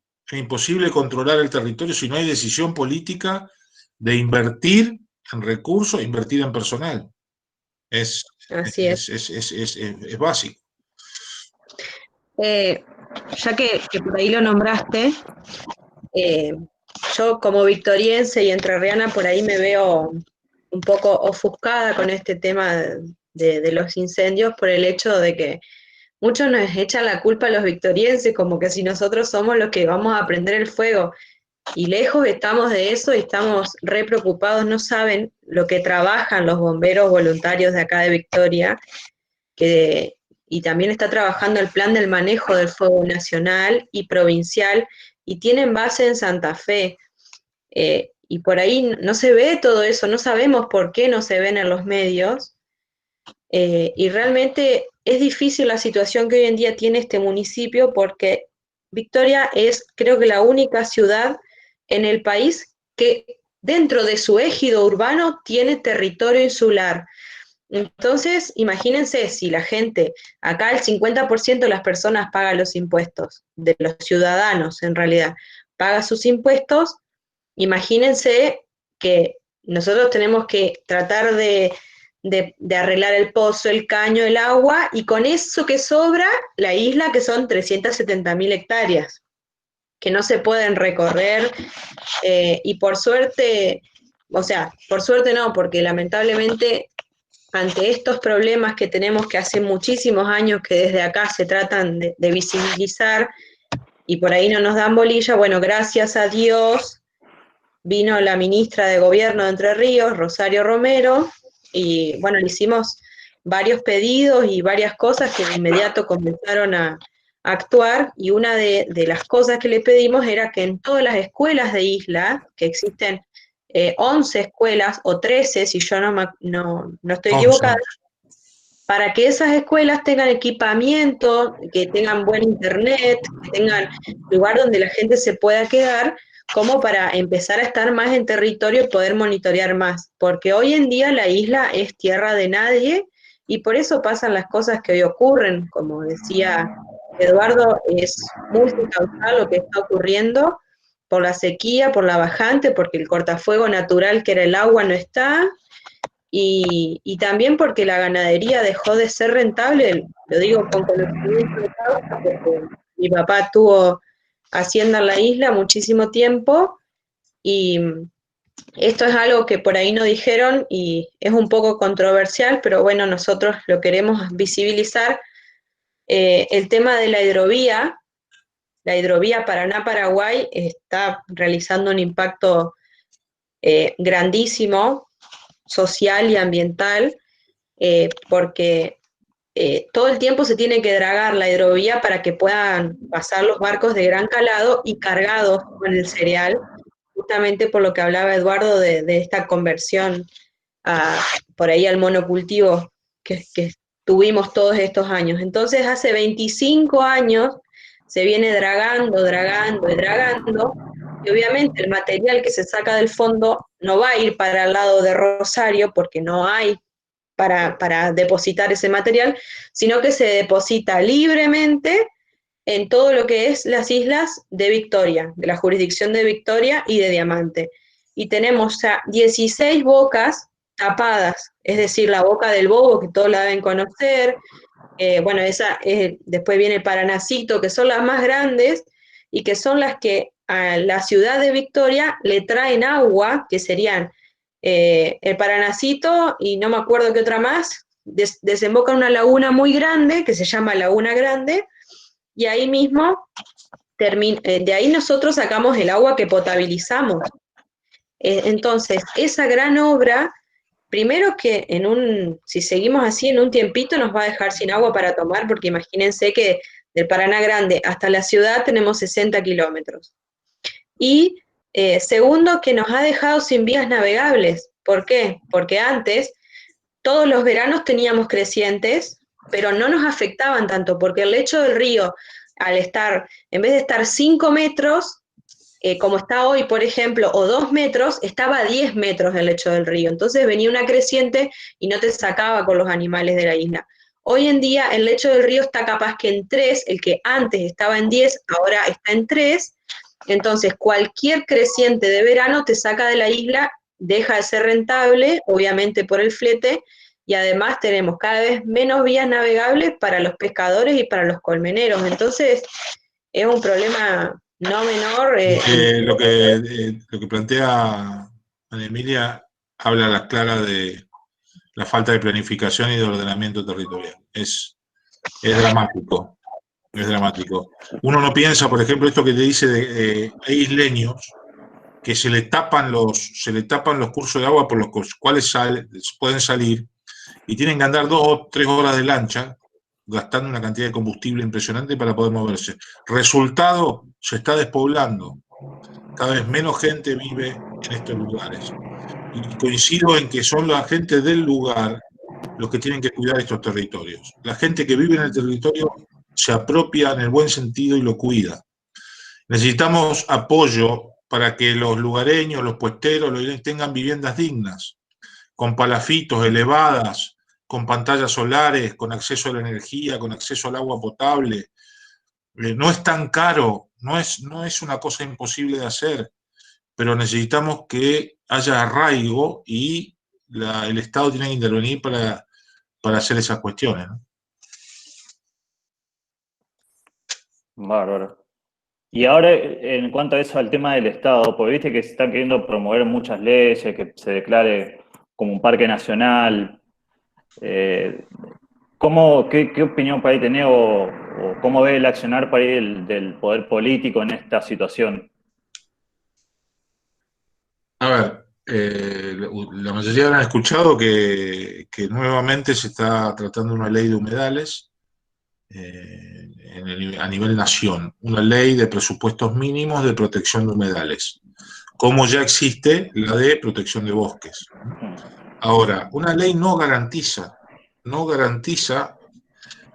controlar el territorio si no hay decisión política de invertir en recursos, invertir en personal. Así es. Es básico. Ya que por ahí lo nombraste, yo como victoriense y entrerriana por ahí me veo un poco ofuscada con este tema de los incendios por el hecho de que muchos nos echan la culpa a los victorienses, como que si nosotros somos los que vamos a prender el fuego. Y lejos estamos de eso y estamos re preocupados, no saben lo que trabajan los bomberos voluntarios de acá de Victoria, y también está trabajando el plan del manejo del fuego nacional y provincial, y tienen base en Santa Fe. Y por ahí no se ve todo eso, no sabemos por qué no se ven en los medios, y realmente es difícil la situación que hoy en día tiene este municipio porque Victoria es, creo que, la única ciudad en el país que dentro de su ejido urbano tiene territorio insular. Entonces, imagínense si la gente, acá el 50% de las personas paga los impuestos, de los ciudadanos en realidad, paga sus impuestos, imagínense que nosotros tenemos que tratar de arreglar el pozo, el caño, el agua, y con eso que sobra, la isla, que son 370.000 hectáreas, que no se pueden recorrer, y por suerte, o sea, por suerte no, porque lamentablemente ante estos problemas que tenemos que hace muchísimos años que desde acá se tratan de visibilizar y por ahí no nos dan bolilla, bueno, gracias a Dios vino la ministra de Gobierno de Entre Ríos, Rosario Romero, y bueno, le hicimos varios pedidos y varias cosas que de inmediato comenzaron a actuar, y una de las cosas que le pedimos era que en todas las escuelas de isla, que existen 11 escuelas o 13, si yo no estoy equivocada, para que esas escuelas tengan equipamiento, que tengan buen internet, que tengan lugar donde la gente se pueda quedar, como para empezar a estar más en territorio y poder monitorear más, porque hoy en día la isla es tierra de nadie y por eso pasan las cosas que hoy ocurren, como decía Eduardo, es multicausal lo que está ocurriendo por la sequía, por la bajante, porque el cortafuego natural que era el agua no está, y también porque la ganadería dejó de ser rentable, lo digo con conocimiento de causa, porque mi papá tuvo hacienda en la isla muchísimo tiempo, y esto es algo que por ahí no dijeron y es un poco controversial, pero bueno, nosotros lo queremos visibilizar. El tema de la hidrovía Paraná-Paraguay está realizando un impacto grandísimo, social y ambiental, porque todo el tiempo se tiene que dragar la hidrovía para que puedan pasar los barcos de gran calado y cargados con el cereal, justamente por lo que hablaba Eduardo de esta conversión por ahí al monocultivo que tuvimos todos estos años. Entonces, hace 25 años se viene dragando, y obviamente el material que se saca del fondo no va a ir para el lado de Rosario porque no hay para depositar ese material, sino que se deposita libremente en todo lo que es las islas de Victoria, de la jurisdicción de Victoria y de Diamante. Y tenemos ya 16 bocas tapadas, es decir, la boca del Bobo, que todos la deben conocer, bueno, después viene el Paranacito, que son las más grandes y que son las que a la ciudad de Victoria le traen agua, que serían el Paranacito y no me acuerdo qué otra más, desemboca en una laguna muy grande que se llama Laguna Grande, y ahí mismo, de ahí nosotros sacamos el agua que potabilizamos. Entonces, esa gran obra, primero que si seguimos así, en un tiempito nos va a dejar sin agua para tomar, porque imagínense que del Paraná Grande hasta la ciudad tenemos 60 kilómetros. Y segundo, que nos ha dejado sin vías navegables. ¿Por qué? Porque antes todos los veranos teníamos crecientes, pero no nos afectaban tanto, porque el lecho del río, en vez de estar 5 metros, como está hoy, por ejemplo, o 2 metros, estaba a 10 metros el lecho del río. Entonces venía una creciente y no te sacaba con los animales de la isla. Hoy en día el lecho del río está capaz que en 3, el que antes estaba en 10, ahora está en 3. Entonces cualquier creciente de verano te saca de la isla, deja de ser rentable, obviamente por el flete, y además tenemos cada vez menos vías navegables para los pescadores y para los colmeneros. Entonces es un problema no menor. Lo que plantea Ana Emilia habla a las claras de la falta de planificación y de ordenamiento territorial. Es dramático, es dramático. Uno no piensa, por ejemplo, esto que te dice hay isleños que se le tapan los cursos de agua por los cuales pueden salir y tienen que andar 2 o 3 horas de lancha gastando una cantidad de combustible impresionante para poder moverse. Resultado, se está despoblando. Cada vez menos gente vive en estos lugares. Y coincido en que son la gente del lugar los que tienen que cuidar estos territorios. La gente que vive en el territorio se apropia en el buen sentido y lo cuida. Necesitamos apoyo para que los lugareños, los puesteros, tengan viviendas dignas, con palafitos elevadas, con pantallas solares, con acceso a la energía, con acceso al agua potable. No es tan caro, no es una cosa imposible de hacer, pero necesitamos que haya arraigo y el Estado tiene que intervenir para hacer esas cuestiones, ¿no? Bárbaro. Y ahora, en cuanto a eso, al tema del Estado, porque viste que se están queriendo promover muchas leyes, que se declare como un parque nacional. ¿Qué opinión para ahí tenés o cómo ve el accionar para ahí del poder político en esta situación? A ver, la mayoría habrán escuchado que nuevamente se está tratando una ley de humedales a nivel nación, una ley de presupuestos mínimos de protección de humedales, como ya existe la de protección de bosques. Ahora, una ley no garantiza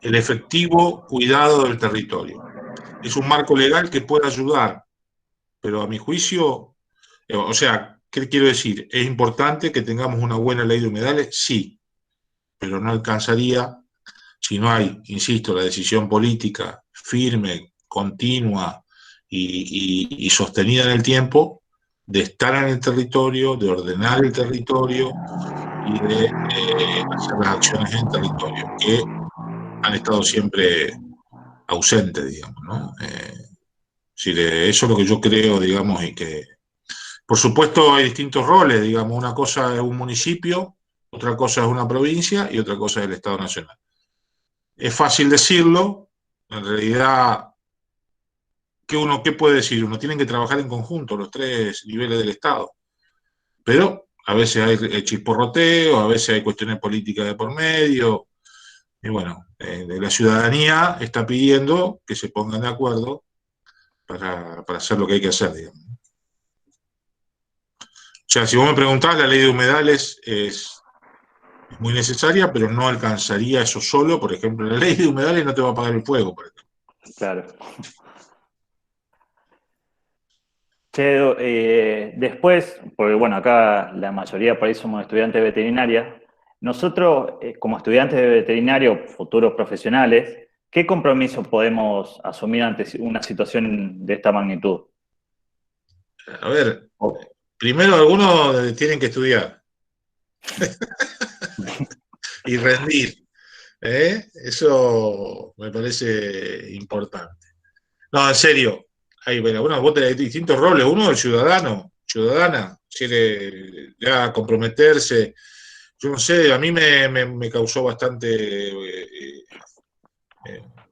el efectivo cuidado del territorio. Es un marco legal que puede ayudar, pero a mi juicio, o sea, ¿qué quiero decir? ¿Es importante que tengamos una buena ley de humedales? Sí, pero no alcanzaría si no hay, insisto, la decisión política firme, continua y sostenida en el tiempo de estar en el territorio, de ordenar el territorio y de hacer las acciones en territorio, que han estado siempre ausentes, digamos, ¿no? Eso es lo que yo creo, digamos, y que, por supuesto, hay distintos roles, digamos, una cosa es un municipio, otra cosa es una provincia y otra cosa es el Estado Nacional. Es fácil decirlo, en realidad, ¿qué puede decir uno? Tienen que trabajar en conjunto los 3 niveles del Estado, pero a veces hay chisporroteo, a veces hay cuestiones políticas de por medio, y bueno, la ciudadanía está pidiendo que se pongan de acuerdo para hacer lo que hay que hacer, digamos. O sea, si vos me preguntás, la ley de humedales es muy necesaria, pero no alcanzaría eso solo. Por ejemplo, la ley de humedales no te va a apagar el fuego, por ejemplo. Claro. Che, después, porque bueno, acá la mayoría por ahí somos estudiantes de veterinaria, nosotros como estudiantes de veterinario, futuros profesionales, ¿qué compromiso podemos asumir ante una situación de esta magnitud? A ver, primero algunos tienen que estudiar y rendir. Eso me parece importante. No, en serio, hay distintos roles. Uno, el ciudadana, quiere ya comprometerse. Yo no sé, a mí me causó bastante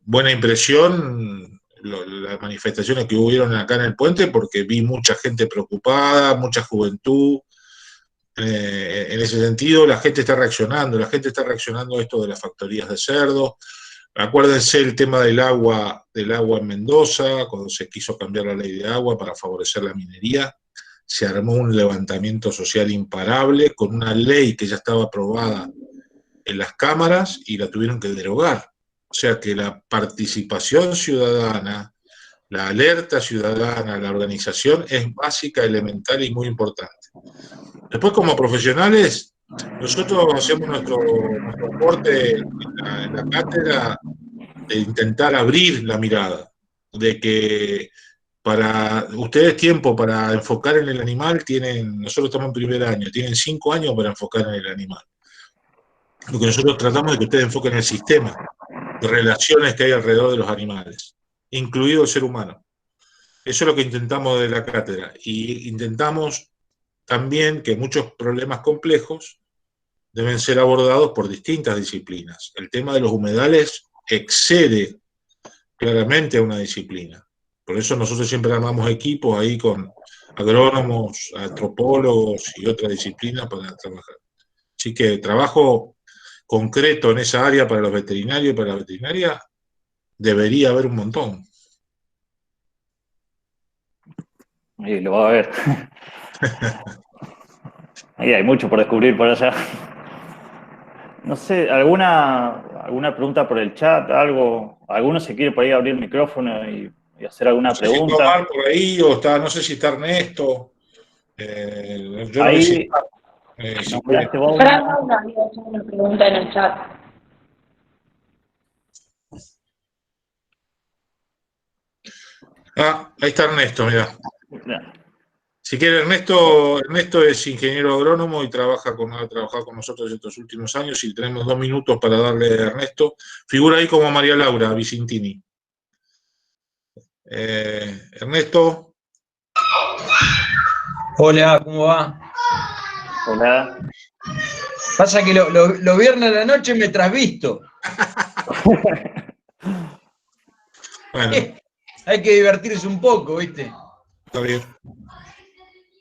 buena impresión las manifestaciones que hubieron acá en el puente, porque vi mucha gente preocupada, mucha juventud. En ese sentido, la gente está reaccionando a esto de las factorías de cerdo. Acuérdense el tema del agua en Mendoza, cuando se quiso cambiar la ley de agua para favorecer la minería, se armó un levantamiento social imparable con una ley que ya estaba aprobada en las cámaras y la tuvieron que derogar. O sea que la participación ciudadana, la alerta ciudadana, la organización es básica, elemental y muy importante. Después, como profesionales, nosotros hacemos nuestro aporte en la cátedra de intentar abrir la mirada, de que para ustedes tiempo para enfocar en el animal nosotros estamos en primer año, tienen 5 años para enfocar en el animal. Lo que nosotros tratamos es que ustedes enfoquen en el sistema de relaciones que hay alrededor de los animales, incluido el ser humano. Eso es lo que intentamos de la cátedra. Y intentamos también que muchos problemas complejos deben ser abordados por distintas disciplinas. El tema de los humedales excede claramente a una disciplina. Por eso nosotros siempre armamos equipos ahí con agrónomos, antropólogos y otras disciplinas para trabajar. Así que trabajo concreto en esa área para los veterinarios y para la veterinaria debería haber un montón. Y lo va a ver. Ahí hay mucho por descubrir por allá. No sé, ¿alguna pregunta por el chat? ¿Alguno se quiere por ahí abrir el micrófono y hacer alguna pregunta? No sé si está Omar por ahí o no sé si está Ernesto. Yo ahí, no había hecho una pregunta en el chat. Ahí está Ernesto, mira. Si quiere, Ernesto es ingeniero agrónomo y ha trabajado con nosotros estos últimos años, y tenemos 2 minutos para darle a Ernesto. Figura ahí como María Laura Vicentini. Ernesto. Hola, ¿cómo va? Hola. Pasa que los viernes a la noche me trasvisto. Bueno. Hay que divertirse un poco, ¿viste? Está bien.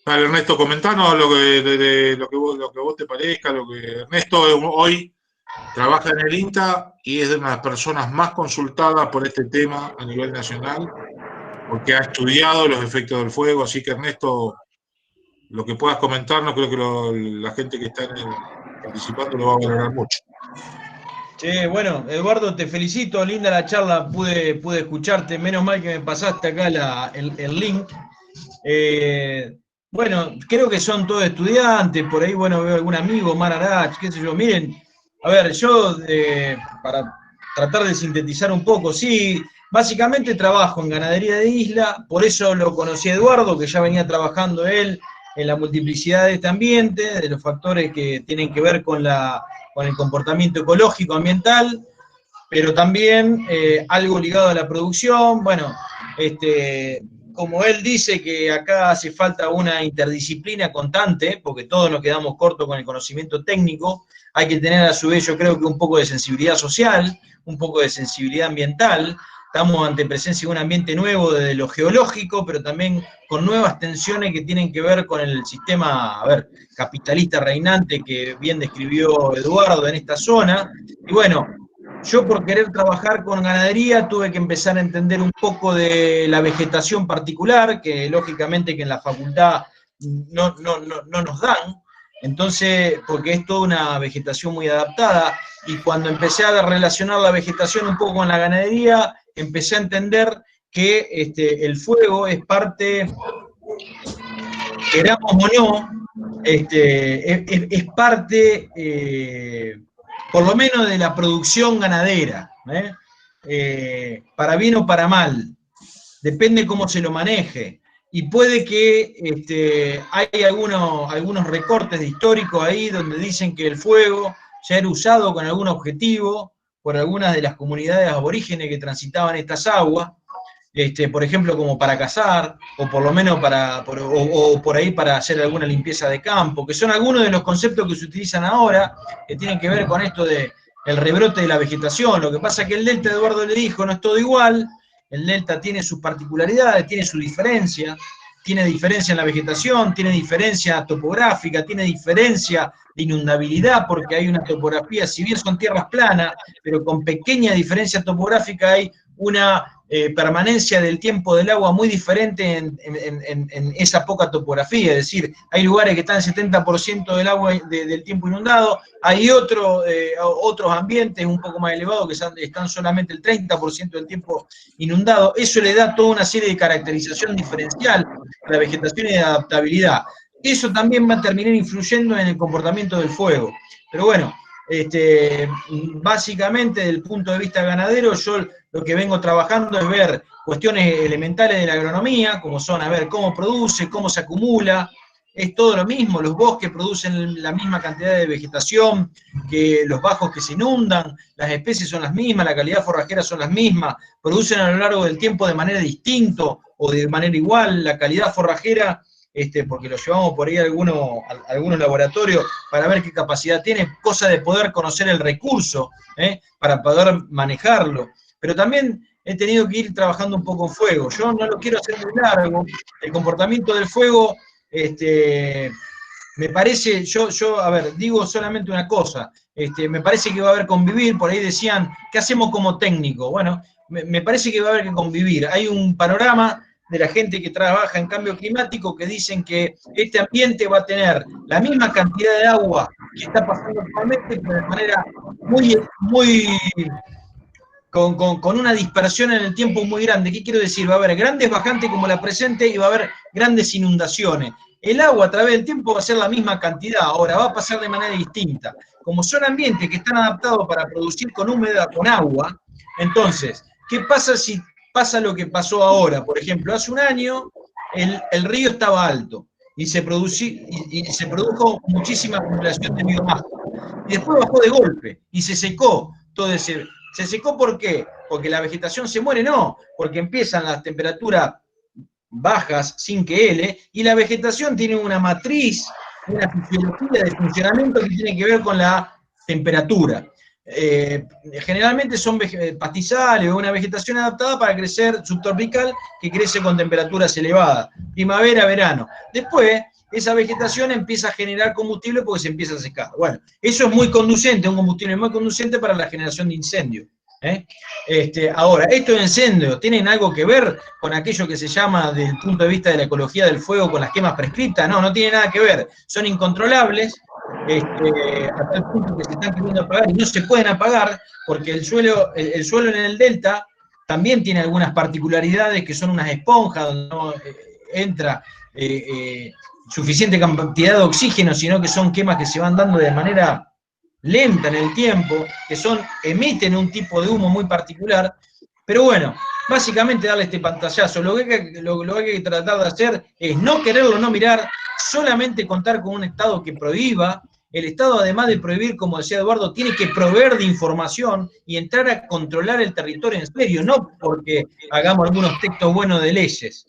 Vale, Ernesto, comentanos lo que vos te parezca. Ernesto hoy trabaja en el INTA y es de una de las personas más consultadas por este tema a nivel nacional, porque ha estudiado los efectos del fuego. Así que, Ernesto, lo que puedas comentarnos, creo que la gente que está participando lo va a valorar mucho. Che, bueno, Eduardo, te felicito, linda la charla, pude escucharte, menos mal que me pasaste acá el link. Bueno, creo que son todos estudiantes, por ahí, bueno, veo algún amigo, Mar Arach, qué sé yo. Miren, a ver, yo, para tratar de sintetizar un poco, sí, básicamente trabajo en ganadería de isla, por eso lo conocí a Eduardo, que ya venía trabajando él en la multiplicidad de este ambiente, de los factores que tienen que ver con el comportamiento ecológico, ambiental, pero también algo ligado a la producción. Bueno, como él dice que acá hace falta una interdisciplina constante, porque todos nos quedamos cortos con el conocimiento técnico, hay que tener a su vez, yo creo que un poco de sensibilidad social, un poco de sensibilidad ambiental. Estamos ante presencia de un ambiente nuevo desde lo geológico, pero también con nuevas tensiones que tienen que ver con el sistema, capitalista reinante que bien describió Eduardo en esta zona. Y bueno, yo por querer trabajar con ganadería tuve que empezar a entender un poco de la vegetación particular, que lógicamente que en la facultad no nos dan. Entonces, porque es toda una vegetación muy adaptada, y cuando empecé a relacionar la vegetación un poco con la ganadería, empecé a entender que el fuego es parte, queramos o no, es parte, por lo menos, de la producción ganadera, para bien o para mal, depende cómo se lo maneje. Y puede que hay algunos recortes históricos ahí donde dicen que el fuego ya era usado con algún objetivo por algunas de las comunidades aborígenes que transitaban estas aguas. por ejemplo, como para cazar, o por lo menos o por ahí para hacer alguna limpieza de campo, que son algunos de los conceptos que se utilizan ahora, que tienen que ver con esto de el rebrote de la vegetación. Lo que pasa es que el delta, Eduardo le dijo, no es todo igual, el delta tiene sus particularidades, tiene su diferencia, tiene diferencia en la vegetación, tiene diferencia topográfica, tiene diferencia de inundabilidad, porque hay una topografía, si bien son tierras planas, pero con pequeña diferencia topográfica hay una permanencia del tiempo del agua muy diferente en esa poca topografía, es decir, hay lugares que están el 70% del agua del tiempo inundado, hay otros ambientes un poco más elevados que están solamente el 30% del tiempo inundado. Eso le da toda una serie de caracterización diferencial a la vegetación y de adaptabilidad. Eso también va a terminar influyendo en el comportamiento del fuego. Pero bueno, básicamente desde el punto de vista ganadero, yo lo que vengo trabajando es ver cuestiones elementales de la agronomía, como son, a ver, cómo produce, cómo se acumula, es todo lo mismo, los bosques producen la misma cantidad de vegetación que los bajos que se inundan, las especies son las mismas, la calidad forrajera son las mismas, producen a lo largo del tiempo de manera distinta o de manera igual, la calidad forrajera, porque lo llevamos por ahí a algunos laboratorios para ver qué capacidad tiene, cosa de poder conocer el recurso, para poder manejarlo. Pero también he tenido que ir trabajando un poco en fuego. Yo no lo quiero hacer muy largo. El comportamiento del fuego, me parece, a ver, digo solamente una cosa. Me parece que va a haber convivir. Por ahí decían, ¿qué hacemos como técnico? Bueno, me parece que va a haber que convivir. Hay un panorama de la gente que trabaja en cambio climático que dicen que este ambiente va a tener la misma cantidad de agua que está pasando actualmente, pero de manera con una dispersión en el tiempo muy grande. ¿Qué quiero decir? Va a haber grandes bajantes como la presente y va a haber grandes inundaciones. El agua a través del tiempo va a ser la misma cantidad, ahora va a pasar de manera distinta. Como son ambientes que están adaptados para producir con humedad, con agua, entonces, ¿qué pasa si pasa lo que pasó ahora? Por ejemplo, hace un año el río estaba alto y se produjo muchísima acumulación de biomasa. Y después bajó de golpe y se secó todo ese... ¿Se secó por qué? ¿Porque la vegetación se muere? No, porque empiezan las temperaturas bajas, sin que L, y la vegetación tiene una matriz, una fisiología de funcionamiento que tiene que ver con la temperatura. Generalmente son pastizales o una vegetación adaptada para crecer subtropical que crece con temperaturas elevadas, primavera, verano. Después, esa vegetación empieza a generar combustible porque se empieza a secar. Bueno, eso es muy conducente, un combustible muy conducente para la generación de incendios. Ahora, estos incendios tienen algo que ver con aquello que se llama, desde el punto de vista de la ecología del fuego, con las quemas prescriptas. No, no tiene nada que ver. Son incontrolables, hasta el punto que se están queriendo apagar y no se pueden apagar, porque el suelo en el delta también tiene algunas particularidades que son unas esponjas donde no entra suficiente cantidad de oxígeno, sino que son quemas que se van dando de manera lenta en el tiempo, que emiten un tipo de humo muy particular. Pero bueno, básicamente darle este pantallazo. Lo que hay que tratar de hacer es no quererlo, no mirar, solamente contar con un Estado que prohíba. El Estado, además de prohibir, como decía Eduardo, tiene que proveer de información y entrar a controlar el territorio en serio, no porque hagamos algunos textos buenos de leyes,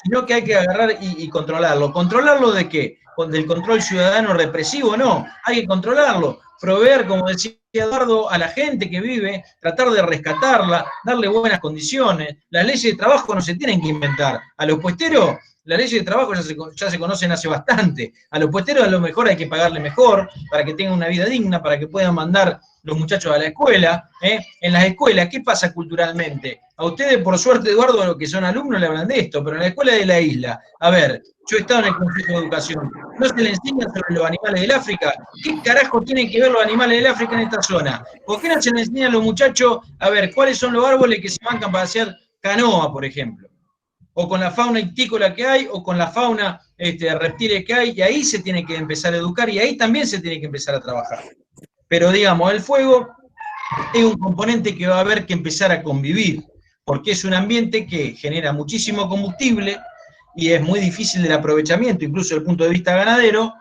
sino que hay que agarrar y controlarlo. ¿Controlarlo de qué? Del control ciudadano represivo, no, hay que controlarlo, proveer, como decía Eduardo, a la gente que vive, tratar de rescatarla, darle buenas condiciones. Las leyes de trabajo no se tienen que inventar. A los puesteros, las leyes de trabajo ya se conocen hace bastante. A los puesteros a lo mejor hay que pagarle mejor, para que tengan una vida digna, para que puedan mandar los muchachos a la escuela. En las escuelas, ¿qué pasa culturalmente? A ustedes, por suerte, Eduardo, los que son alumnos, le hablan de esto, pero en la escuela de la isla, a ver, yo he estado en el Consejo de Educación, ¿no se le enseña sobre los animales del África? ¿Qué carajo tienen que ver los animales del África en esta zona? ¿Por qué no se le enseñan a los muchachos a ver cuáles son los árboles que se bancan para hacer canoa, por ejemplo? O con la fauna ictícola que hay, o con la fauna reptiles que hay, y ahí se tiene que empezar a educar, y ahí también se tiene que empezar a trabajar. Pero digamos, el fuego es un componente que va a haber que empezar a convivir, porque es un ambiente que genera muchísimo combustible, y es muy difícil el aprovechamiento, incluso desde el punto de vista ganadero,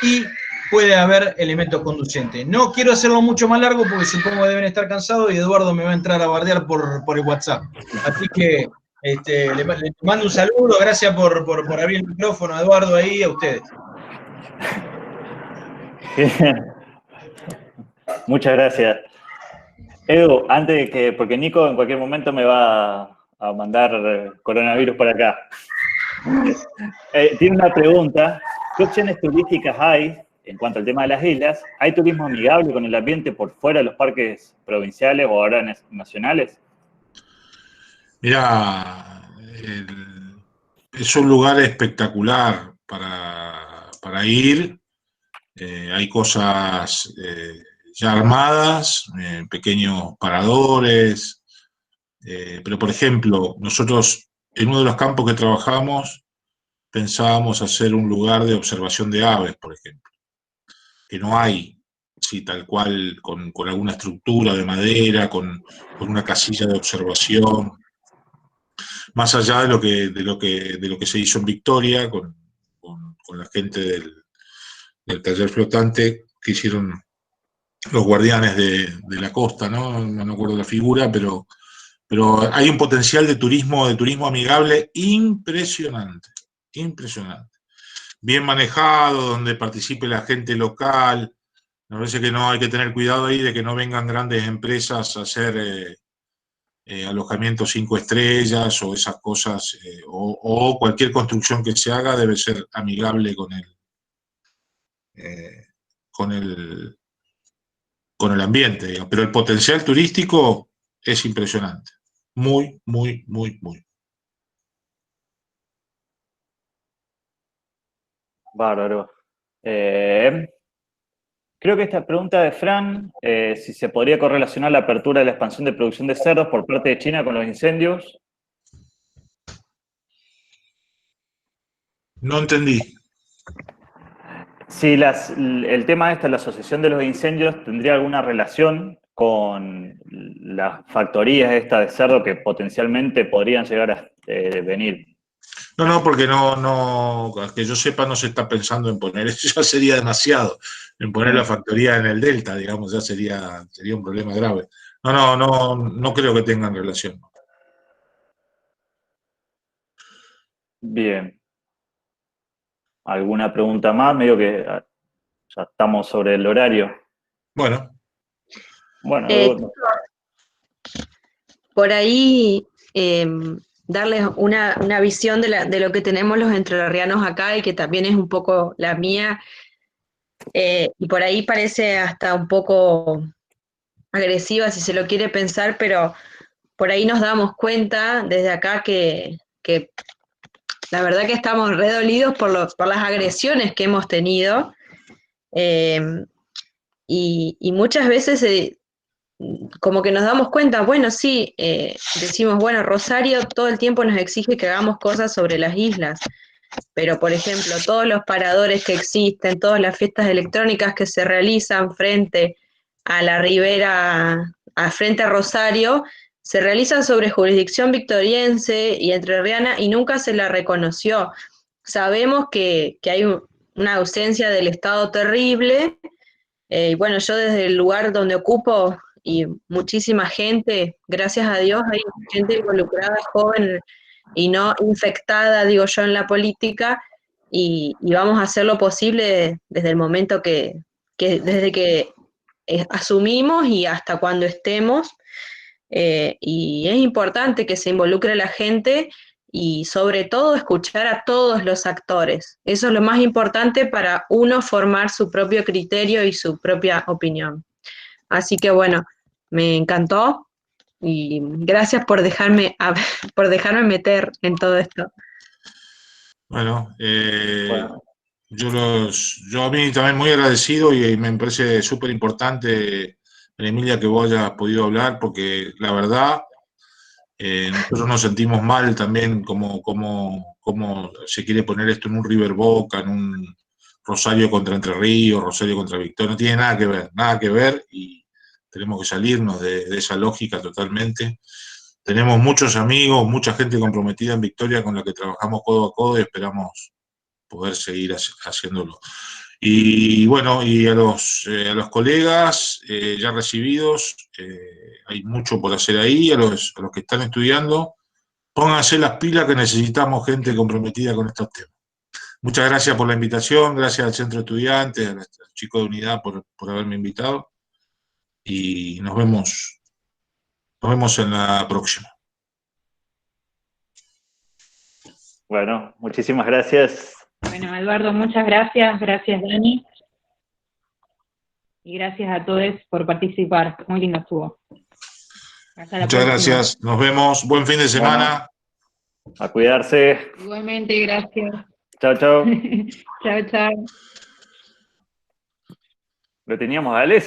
y puede haber elementos conducentes. No quiero hacerlo mucho más largo porque supongo que deben estar cansados y Eduardo me va a entrar a bardear por el WhatsApp. Así que le mando un saludo, gracias por abrir el micrófono, Eduardo, ahí, a ustedes. Muchas gracias. Edu, antes de que, porque Nico en cualquier momento me va a mandar coronavirus por acá. Tiene una pregunta. ¿Qué opciones turísticas hay en cuanto al tema de las islas? ¿Hay turismo amigable con el ambiente por fuera de los parques provinciales o ahora nacionales? Mirá, es un lugar espectacular para ir. Hay cosas ya armadas, pequeños paradores, pero por ejemplo, nosotros en uno de los campos que trabajamos pensábamos hacer un lugar de observación de aves, por ejemplo, que no hay, sí, tal cual, con alguna estructura de madera, con una casilla de observación, más allá de lo que se hizo en Victoria, con la gente del taller flotante que hicieron los guardianes de la costa, ¿no? No me acuerdo la figura, pero hay un potencial de turismo amigable impresionante, impresionante. Bien manejado, donde participe la gente local. Me parece que no hay que tener cuidado ahí de que no vengan grandes empresas a hacer alojamientos 5 estrellas o esas cosas, o cualquier construcción que se haga debe ser amigable con el ambiente, digamos. Pero el potencial turístico es impresionante. Muy, muy, muy, muy. Bárbaro. Creo que esta pregunta de Fran, si se podría correlacionar la apertura de la expansión de producción de cerdos por parte de China con los incendios. No entendí. Si el tema de la asociación de los incendios tendría alguna relación con las factorías de cerdo que potencialmente podrían llegar a venir. No, porque no, que yo sepa, no se está pensando en poner, eso ya sería demasiado, en poner la factoría en el Delta, digamos, ya sería un problema grave. No creo que tengan relación. Bien. ¿Alguna pregunta más? Medio que ya estamos sobre el horario. Bueno. Por ahí darles una visión de lo que tenemos los entrerrianos acá y que también es un poco la mía, y por ahí parece hasta un poco agresiva si se lo quiere pensar, pero por ahí nos damos cuenta desde acá que la verdad que estamos redolidos por las agresiones que hemos tenido, y muchas veces como que nos damos cuenta, bueno, sí, decimos, bueno, Rosario todo el tiempo nos exige que hagamos cosas sobre las islas, pero por ejemplo, todos los paradores que existen, todas las fiestas electrónicas que se realizan frente a la ribera, frente a Rosario, se realizan sobre jurisdicción victoriense y entrerriana y nunca se la reconoció. Sabemos que hay una ausencia del Estado terrible, y bueno, yo desde el lugar donde ocupo y muchísima gente, gracias a Dios, hay gente involucrada, joven y no infectada, digo yo, en la política, y vamos a hacer lo posible desde el momento desde que asumimos y hasta cuando estemos, y es importante que se involucre la gente y sobre todo escuchar a todos los actores. Eso es lo más importante para uno formar su propio criterio y su propia opinión. Así que bueno, me encantó y gracias por dejarme meter en todo esto. Bueno, yo a mí también muy agradecido y me parece súper importante, Emilia, que vos hayas podido hablar, porque la verdad, nosotros nos sentimos mal también como se quiere poner esto en un River Boca, en un Rosario contra Entre Ríos, Rosario contra Victoria, no tiene nada que ver, y tenemos que salirnos de esa lógica totalmente. Tenemos muchos amigos, mucha gente comprometida en Victoria con la que trabajamos codo a codo y esperamos poder seguir haciéndolo. Y bueno, y a los colegas ya recibidos, hay mucho por hacer ahí, a los que están estudiando, pónganse las pilas que necesitamos gente comprometida con estos temas. Muchas gracias por la invitación, gracias al Centro de Estudiantes, a los chicos de Unidad por haberme invitado, y nos vemos en la próxima. Bueno, muchísimas gracias. Bueno, Eduardo, muchas gracias. Gracias, Dani. Y gracias a todos por participar. Muy lindo estuvo. Hasta la Muchas próxima. gracias, nos vemos, buen fin de semana. Bueno, a cuidarse. Igualmente, gracias. Chao, chao. Chao, chao. Lo teníamos a Alessi.